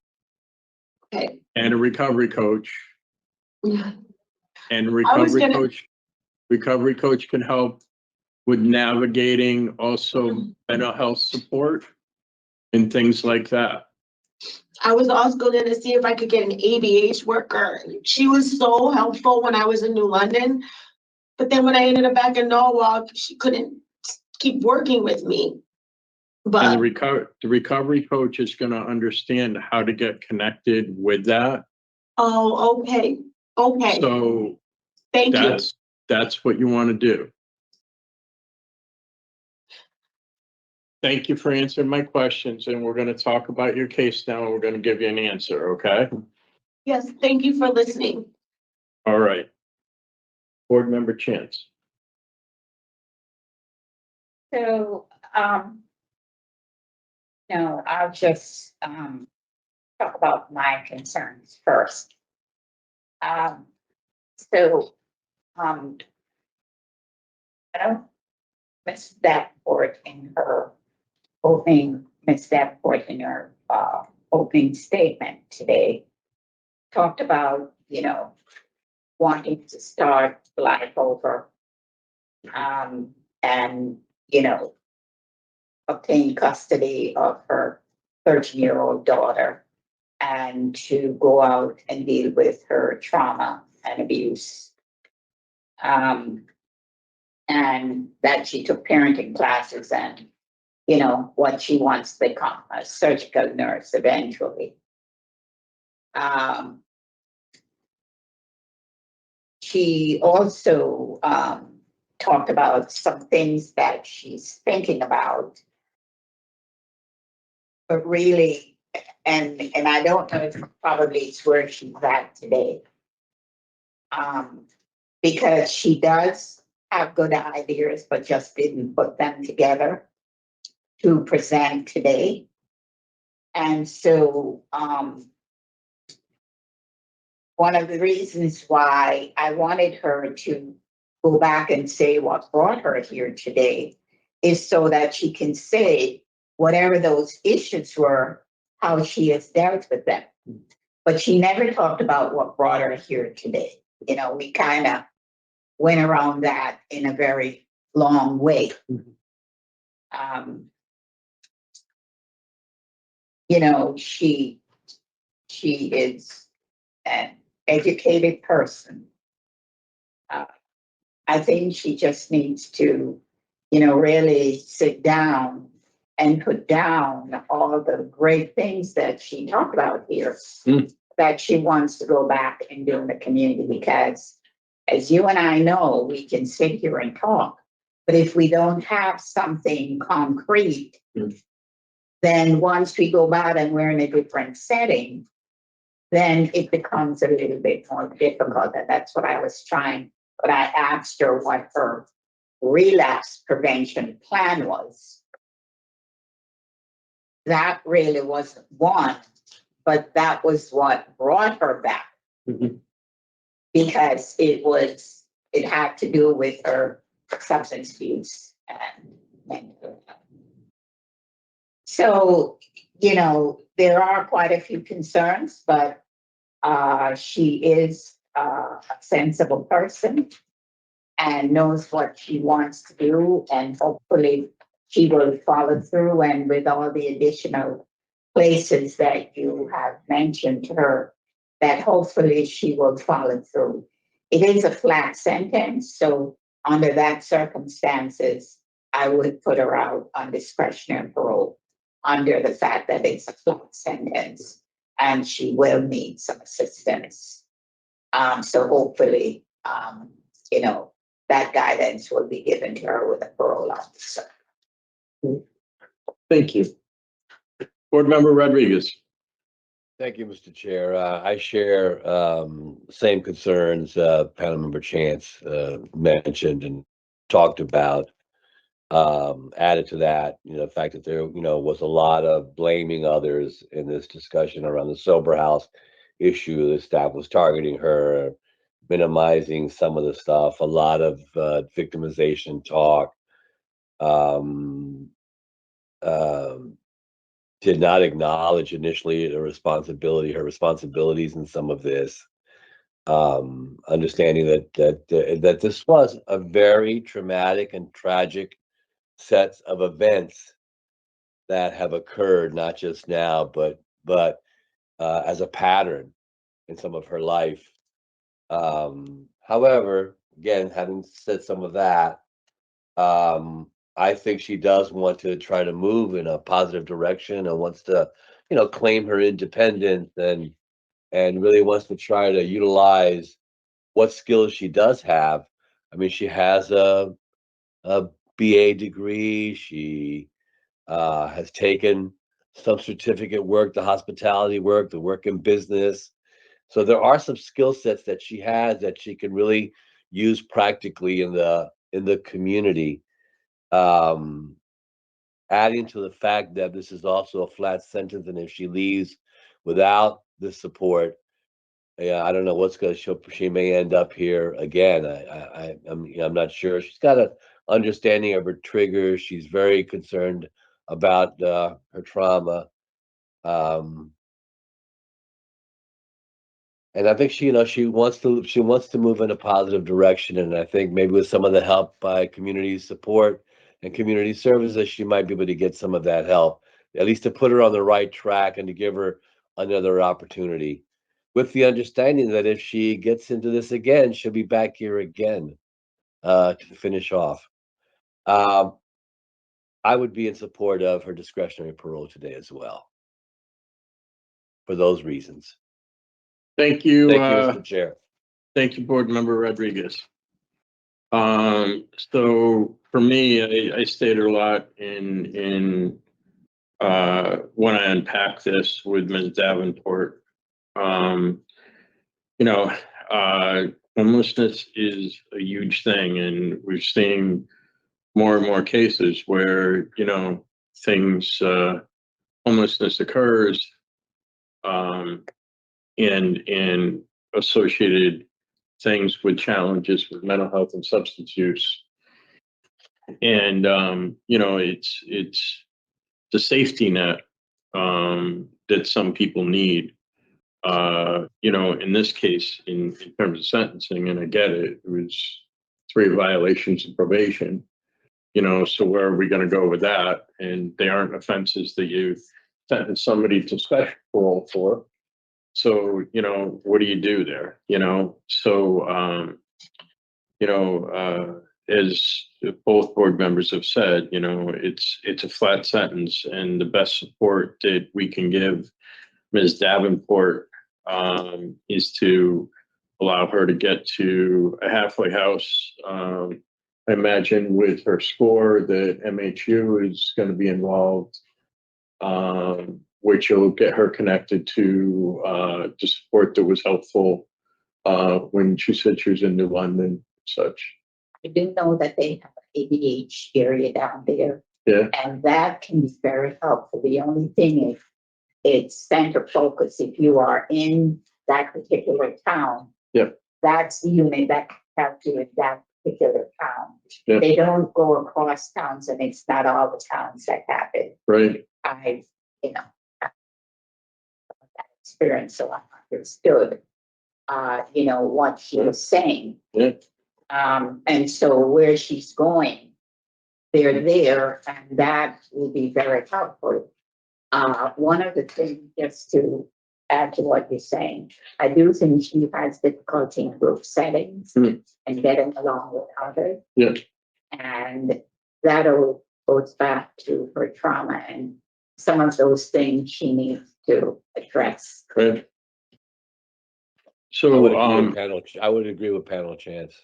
Okay. And a recovery coach. Yeah. And a I was recovery coach can help with navigating also mental health support and things like that. I was also going to see if I could get an ABH worker. She was so helpful when I was in New London. But then when I ended up back in Norwalk, she couldn't keep working with me. And But the recovery coach is going to understand how to get connected with that. oh, okay. Okay. So Thank you. that's what you want to do. Thank you for answering my questions, and we're going to talk about your case now, and we're going to give you an answer, okay? Yes, thank you for listening. All right. Board Member Chance. So, I'll just, talk about my concerns first. So, I don't Ms. Davenport in her opening statement today talked about, wanting to start life over, and, obtain custody of her 13-year-old daughter and to go out and deal with her trauma and abuse. And that she took parenting classes and, what she wants to become, a surgical nurse eventually. She also talked about some things that she's thinking about, but really, and I don't know if probably it's where she's at today. Because she does have good ideas, but just didn't put them together to present today. And so, one of the reasons why I wanted her to go back and say what brought her here today is so that she can say whatever those issues were, how she has dealt with them. But she never talked about what brought her here today. We kind of went around that in a very long way. She is an educated person. I think she just needs to, really sit down and put down all the great things that she talked about here, that she wants to go back and do in the community. Because as you and I know, we can sit here and talk, but if we don't have something concrete, then once we go back and we're in a different setting, then it becomes a little bit more difficult. And that's what I was trying. But I asked her what her relapse prevention plan was. That really wasn't one, but that was what brought her back. Because it had to do with her substance abuse and mental health. So, there are quite a few concerns, but she is a sensible person and knows what she wants to do, and hopefully she will follow through. And with all the additional places that you have mentioned to her, that hopefully she will follow through. It is a flat sentence, so under that circumstances, I would put her out on discretionary parole under the fact that it's a flat sentence and she will need some assistance. So hopefully, that guidance will be given to her with a parole officer. Thank you. Board Member Rodriguez. Thank you, Mr. Chair. I share same concerns panel member Chance mentioned and talked about. Added to that, the fact that there, was a lot of blaming others in this discussion around the sober house issue. The staff was targeting her, minimizing some of the stuff, a lot of victimization talk. Did not acknowledge initially her responsibilities in some of this. Understanding that this was a very traumatic and tragic sets of events that have occurred, not just now, but as a pattern in some of her life. However, again, having said some of that, I think she does want to try to move in a positive direction and wants to, claim her independence and really wants to try to utilize what skills she does have. I mean, she has a BA degree. She has taken some certificate work, the hospitality work, the work in business. So there are some skill sets that she has that she can really use practically in the community. Adding to the fact that this is also a flat sentence, and if she leaves without the support, yeah, I don't know what's going to show. She may end up here again. I'm not sure. She's got a understanding of her triggers. She's very concerned about her trauma. Um, and I think she wants to move in a positive direction. And I think maybe with some of the help by community support and community services, she might be able to get some of that help, at least to put her on the right track and to give her another opportunity, with the understanding that if she gets into this again, she'll be back here again to finish off. Um, I would be in support of her discretionary parole today as well, for those reasons. Thank you, Thank you, Mr. Chair. thank you, Board Member Rodriguez. So for me, I stayed a lot in when I unpacked this with Ms. Davenport. Um, you know, homelessness is a huge thing, and we've seen more and more cases where, things, homelessness occurs, and associated things with challenges with mental health and substance use. And, it's the safety net, that some people need. In this case, in terms of sentencing, and I get it, it was 3 violations of probation. So where are we going to go with that? And they aren't offenses that you sentence somebody to special parole for. So, what do you do there? So, as both board members have said, it's a flat sentence, and the best support that we can give Ms. Davenport is to allow her to get to a halfway house. I imagine with her score that MHU is going to be involved, which will get her connected to the support that was helpful when she said she was in New London and such. I do know that they have an ADH area down there. Yeah. And that can be very helpful. The only thing is it's center focus. If you are in that particular town, Yep. that's the unit that can help you in that particular town. Yep. They don't go across towns, and it's not all the towns that have it. Right. I, had that experience, so I understood, what she was saying. Yeah. And so where she's going, they're there, and that will be very helpful. One of the things, just to add to what you're saying, I do think she has difficulty in group settings and getting along with others. Yeah. And that all goes back to her trauma and some of those things she needs to address. Right. I would So, agree with panel Chance.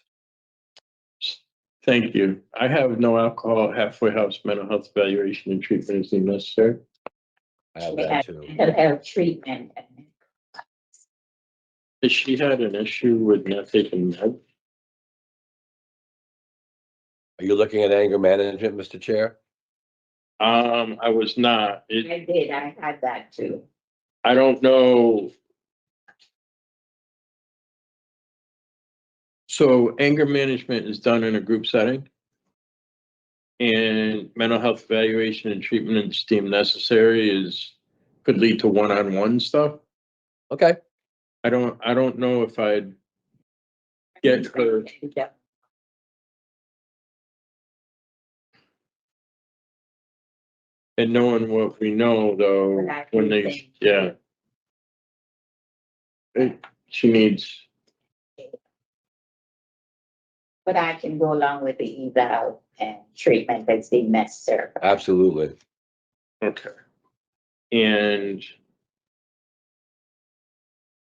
thank you. I have no alcohol halfway house mental health evaluation and treatment is deemed necessary. I have that too. Have treatment. Has she had an issue with not taking meds? Are you looking at anger management, Mr. Chair? I was not. I did, I had that too. I don't know. So anger management is done in a group setting. And mental health evaluation and treatment is deemed necessary could lead to one-on-one stuff. Okay. I don't know if I'd get her. And knowing what we know though, when they, yeah. She needs, But I can go along with the eval and treatment that's deemed necessary. Absolutely. okay. And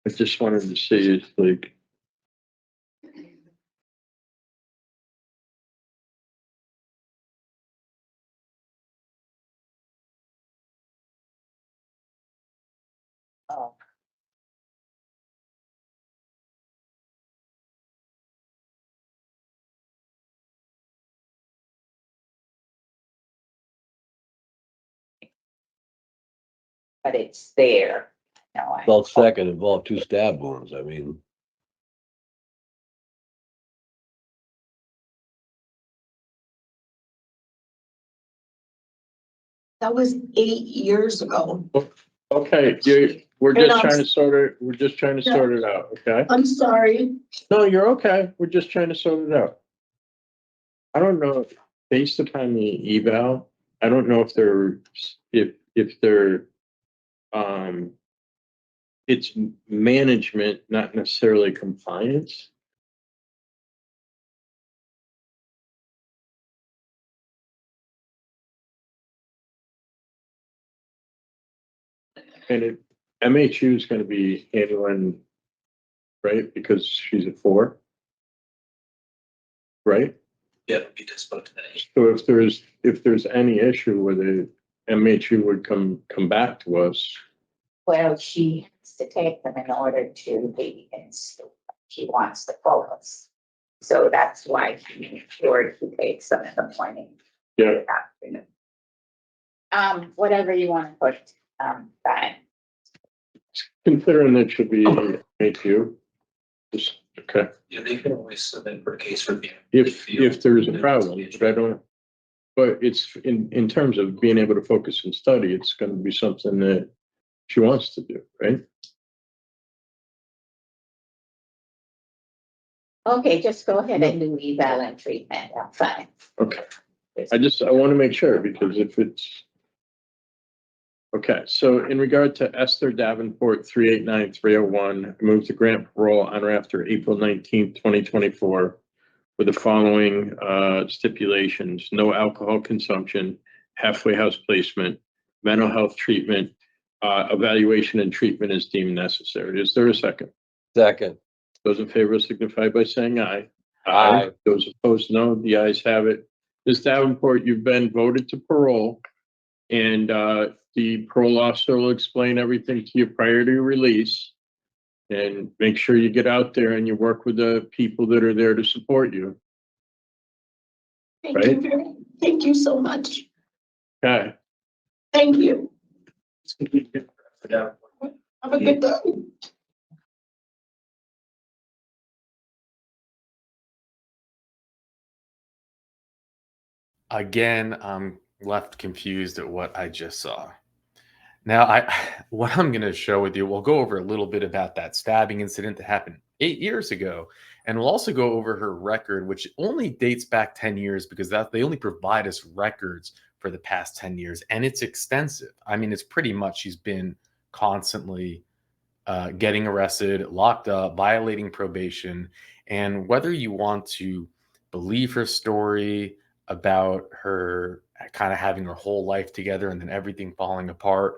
I just wanted to see if like. Oh. But it's there. No, Well, second involved 2 stab wounds. I mean, That was 8 years ago. Okay, we're And just I'm trying to sort it out, okay? I'm sorry. No, you're okay. We're just trying to sort it out. I don't know, based upon the eval, I don't know if they're, it's management, not necessarily compliance. And MHU is gonna be handling, right, because she's a 4. Right? Yeah, we just spoke to that. So if there's any issue with it, MHU would come back to us. Well, she has to take them in order to be in school. She wants the focus. So that's why she made sure she takes them in the morning. Yeah. Afternoon. Whatever you want to put, that. Considering that should be MHU. Just, okay, Yeah, they can always submit for case review. if there's a problem, but I don't. But it's in terms of being able to focus and study, it's gonna be something that she wants to do, right? Okay, just go ahead and do eval and treatment. I'm fine. Okay, I want to make sure, because if it's. Okay, so in regard to Esther Davenport, 389-301, I move to grant parole on or after April 19th, 2024, with the following stipulations: no alcohol consumption, halfway house placement, mental health treatment, evaluation and treatment is deemed necessary. Is there a second? Second. Those in favor signify by saying aye. Aye. Those opposed, no. The ayes have it. Ms. Davenport, you've been voted to parole, and the parole officer will explain everything to you prior to your release. And make sure you get out there and you work with the people that are there to support you. Thank you so much. Okay. Thank you. Have a good day. Again, I'm left confused at what I just saw. Now, what I'm going to show with you, we'll go over a little bit about that stabbing incident that happened 8 years ago, and we'll also go over her record, which only dates back 10 years because they only provide us records for the past 10 years, and it's extensive. I mean, it's pretty much she's been constantly getting arrested, locked up, violating probation, and whether you want to believe her story about her kind of having her whole life together and then everything falling apart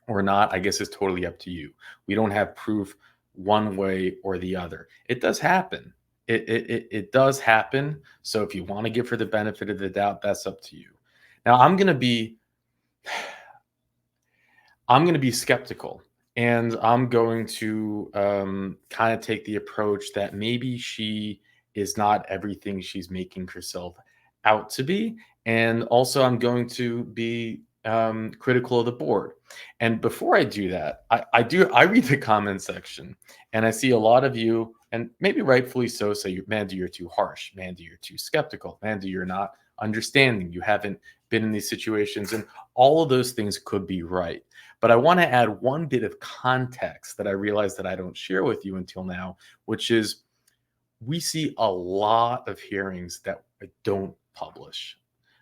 or not, I guess is totally up to you. We don't have proof one way or the other. It does happen. It does happen. So if you want to give her the benefit of the doubt, that's up to you. Now I'm gonna be skeptical, and I'm going to kind of take the approach that maybe she is not everything she's making herself out to be. And also, I'm going to be critical of the board. And before I do that, I read the comment section, and I see a lot of you, and maybe rightfully so, say, Mandy, you're too harsh. Mandy, you're too skeptical. Mandy, you're not understanding. You haven't been in these situations, and all of those things could be right. But I want to add one bit of context that I realized that I don't share with you until now, which is we see a lot of hearings that don't publish.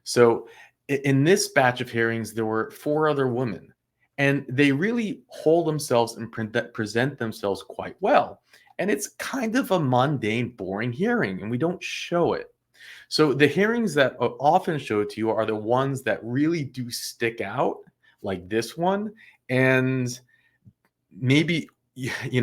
So in this batch of hearings, there were 4 other women, and they really hold themselves and present themselves quite well. And it's kind of a mundane, boring hearing, and we don't show it. So the hearings that are often showed to you are the ones that really do stick out, like this one. And maybe,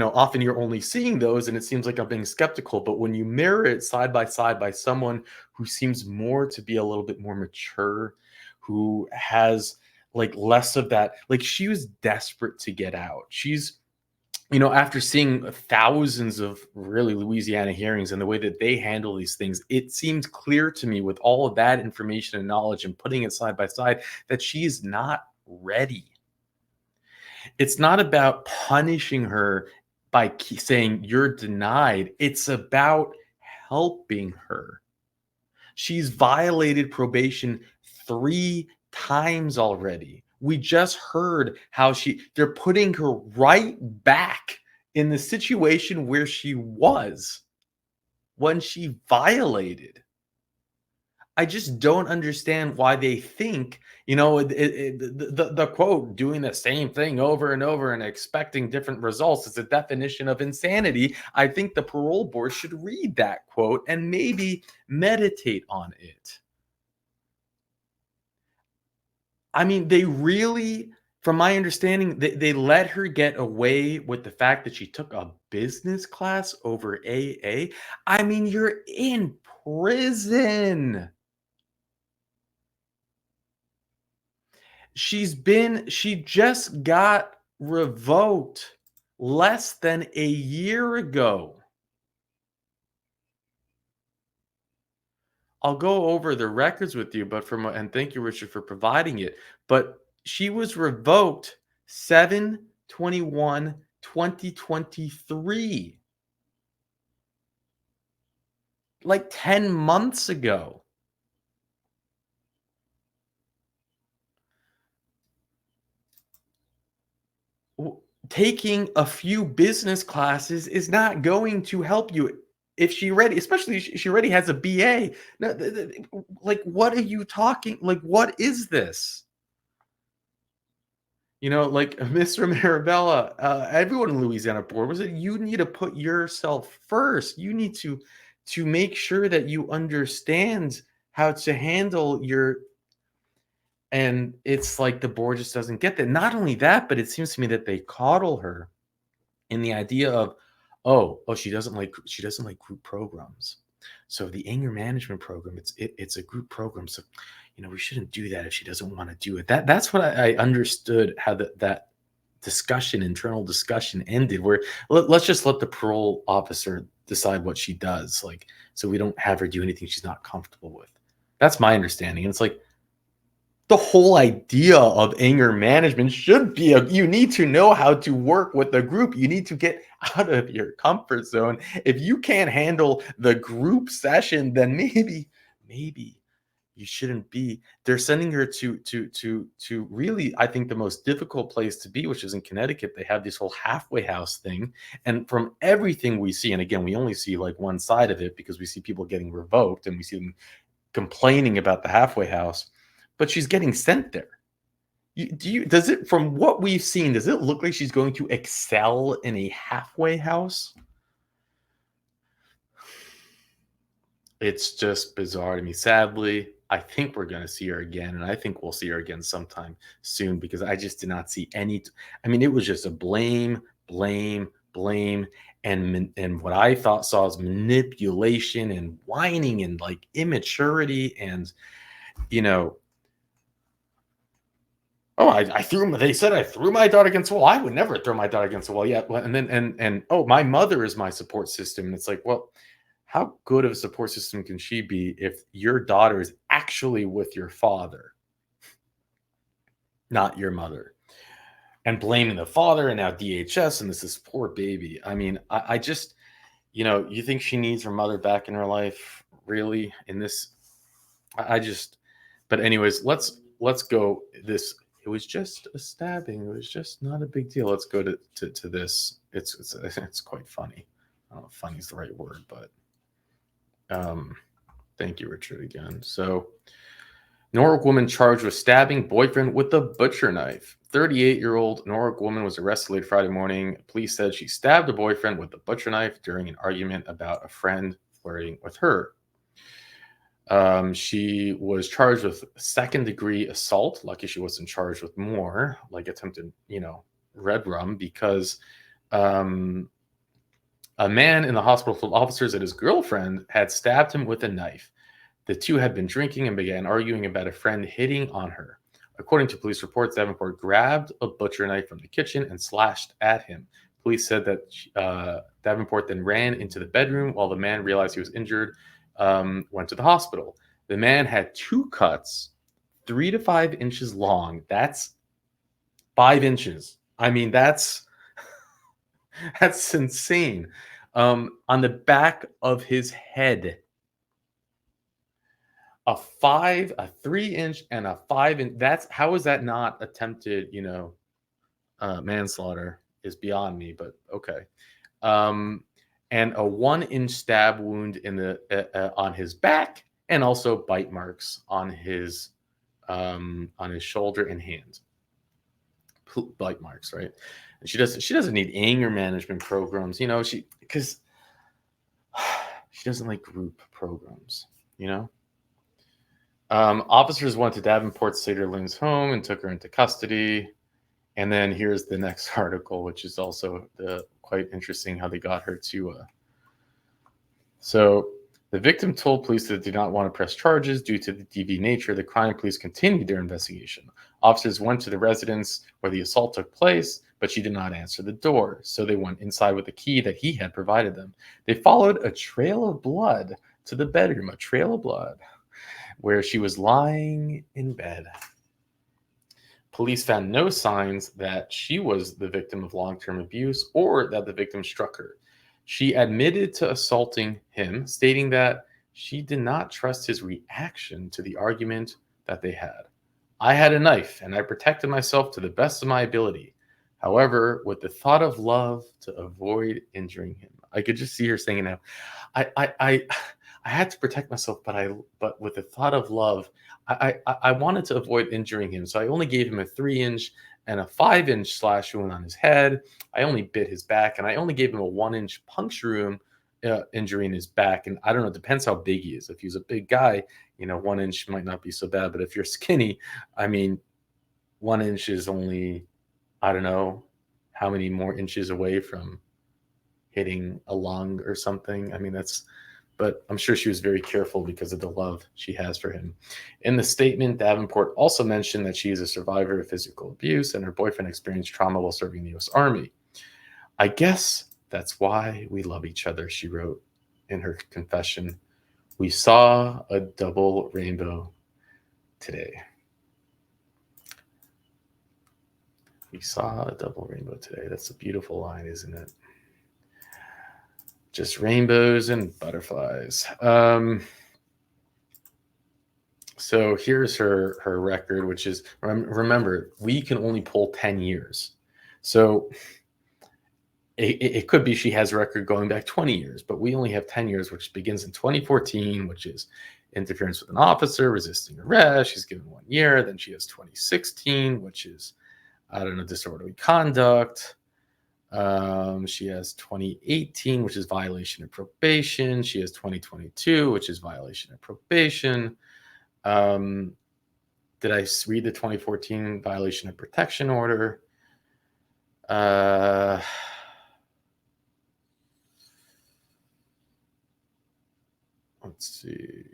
often you're only seeing those and it seems like I'm being skeptical, but when you mirror it side by someone who seems more to be a little bit more mature, who has like less of that, like she was desperate to get out. She's, after seeing thousands of really Louisiana hearings and the way that they handle these things, it seems clear to me with all of that information and knowledge and putting it side by side that she is not ready. It's not about punishing her by saying you're denied. It's about helping her. She's violated probation 3 times already. We just heard how they're putting her right back in the situation where she was when she violated. I just don't understand why they think, the quote, doing the same thing over and over and expecting different results is a definition of insanity. I think the parole board should read that quote and maybe meditate on it. I mean, they really, from my understanding, they let her get away with the fact that she took a business class over AA. I mean, you're in prison. She just got revoked less than a year ago. I'll go over the records with you, and thank you, Richard, for providing it. But she was revoked 7/21/2023, like 10 months ago. Taking a few business classes is not going to help you if especially if she already has a BA. No, like, what are you talking? Like, what is this? Like Mr. Marabella, everyone in Louisiana board was it. You need to put yourself first. You need to make sure that you understand how to handle your. And it's like the board just doesn't get that. Not only that, but it seems to me that they coddle her in the idea of, oh, she doesn't like group programs. So the anger management program, it's a group program. So, we shouldn't do that if she doesn't want to do it. That's what I understood how that internal discussion ended, where let's just let the parole officer decide what she does, like, so we don't have her do anything she's not comfortable with. That's my understanding. And it's like, the whole idea of anger management should be you need to know how to work with the group. You need to get out of your comfort zone. If you can't handle the group session, then maybe you shouldn't be. They're sending her to really, I think, the most difficult place to be, which is in Connecticut. They have this whole halfway house thing. And from everything we see, and again, we only see like one side of it because we see people getting revoked and we see them complaining about the halfway house. But she's getting sent there. From what we've seen, does it look like she's going to excel in a halfway house? It's just bizarre to me. Sadly, I think we're going to see her again, and I think we'll see her again sometime soon, because I just did not see any. I mean, it was just a blame, and what I saw as manipulation and whining and like immaturity and, they said I threw my daughter against the wall. I would never throw my daughter against the wall. Yeah. And then, my mother is my support system. And it's like, well, how good of a support system can she be if your daughter is actually with your father, not your mother? And blaming the father and now DHS and this poor baby. I mean, I just, you think she needs her mother back in her life, really, in this? But anyways, let's go this. It was just a stabbing. It was just not a big deal. Let's go to this. It's quite funny. I don't know if funny is the right word, but thank you, Richard, again. So, Norwalk woman charged with stabbing boyfriend with a butcher knife. 38-year-old Norwalk woman was arrested late Friday morning. Police said she stabbed a boyfriend with a butcher knife during an argument about a friend flirting with her. She was charged with second-degree assault. Lucky she wasn't charged with more, like attempted, red rum, because a man in the hospital told officers that his girlfriend had stabbed him with a knife. The two had been drinking and began arguing about a friend hitting on her. According to police reports, Davenport grabbed a butcher knife from the kitchen and slashed at him. Police said that Davenport then ran into the bedroom while the man realized he was injured. Went to the hospital. The man had 2 cuts, 3 to 5 inches long. That's 5 inches. I mean, that's insane. On the back of his head. a 3-inch and a 5-inch. That's how is that not attempted, manslaughter is beyond me, but okay. And a 1-inch stab wound in the on his back, and also bite marks on his shoulder and hand. Bite marks, right? And she doesn't need anger management programs, because she doesn't like group programs, Officers went to Davenport Saderling's home and took her into custody. And then here's the next article, which is also quite interesting how they got her to. So the victim told police that they did not want to press charges due to the DV nature of the crime. Police continued their investigation. Officers went to the residence where the assault took place, but she did not answer the door. So they went inside with a key that he had provided them. They followed a trail of blood to the bedroom, a trail of blood, where she was lying in bed. Police found no signs that she was the victim of long-term abuse or that the victim struck her. She admitted to assaulting him, stating that she did not trust his reaction to the argument that they had. I had a knife and I protected myself to the best of my ability. However, with the thought of love to avoid injuring him. I could just see her saying it now. I had to protect myself, but with the thought of love, I wanted to avoid injuring him. So I only gave him a 3-inch and a 5-inch slash wound on his head. I only bit his back, and I only gave him a 1-inch puncture injury in his back. And I don't know, it depends how big he is. If he's a big guy, 1 inch might not be so bad. But if you're skinny, 1 inch is only, I don't know how many more inches away from hitting a lung or something. But I'm sure she was very careful because of the love she has for him. In the statement, Davenport also mentioned that she is a survivor of physical abuse and her boyfriend experienced trauma while serving in the U.S. Army. I guess that's why we love each other, she wrote in her confession. We saw a double rainbow today. We saw a double rainbow today. That's a beautiful line, isn't it? Just rainbows and butterflies. So here's her record, which is, remember, we can only pull 10 years. So it could be she has a record going back 20 years, but we only have 10 years, which begins in 2014, which is interference with an officer, resisting arrest. She's given 1 year. Then she has 2016, which is, disorderly conduct. She has 2018, which is violation of probation. She has 2022, which is violation of probation. Did I read the 2014 violation of protection order? Let's see.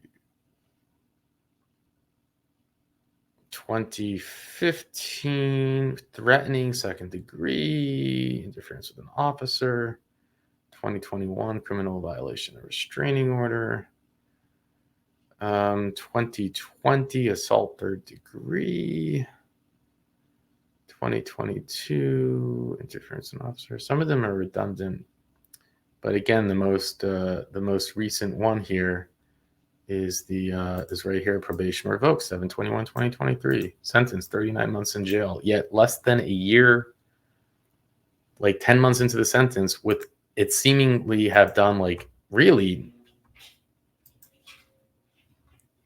2015, threatening second degree, interference with an officer. 2021, criminal violation of restraining order. 2020, assault third degree. 2022, interference with an officer. Some of them are redundant, but again, the most recent one here is is right here, probation revoked, 7/21/2023, sentence 39 months in jail, yet less than a year, like 10 months into the sentence, with it seemingly have done like really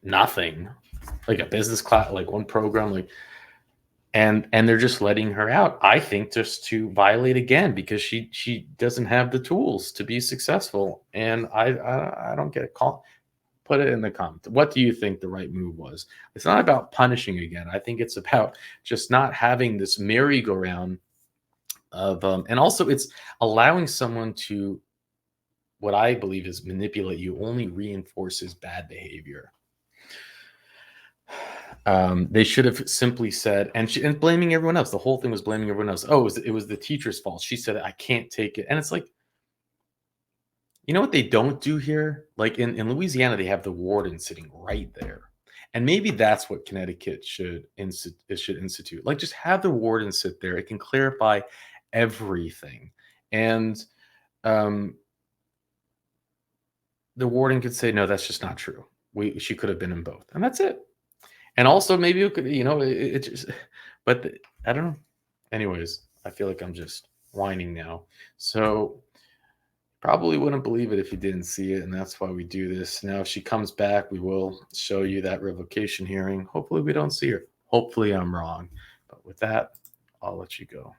nothing, like a business class, like one program, like, and they're just letting her out, I think, just to violate again, because she doesn't have the tools to be successful. And I don't get it. Put it in the comments. What do you think the right move was? It's not about punishing again. I think it's about just not having this merry-go-round of, and also it's allowing someone to, what I believe is manipulate you, only reinforces bad behavior. They should have simply said, and blaming everyone else. The whole thing was blaming everyone else. Oh, it was the teacher's fault. She said, I can't take it. And it's like, you know what they don't do here? Like in Louisiana, they have the warden sitting right there. And maybe that's what Connecticut should institute. Like, just have the warden sit there. It can clarify everything. And the warden could say, no, that's just not true. she could have been in both, and that's it. And also maybe you could, it just, but I don't know. Anyways, I feel like I'm just whining now. So probably wouldn't believe it if you didn't see it, and that's why we do this. Now, if she comes back, we will show you that revocation hearing. Hopefully we don't see her. Hopefully I'm wrong. But with that, I'll let you go.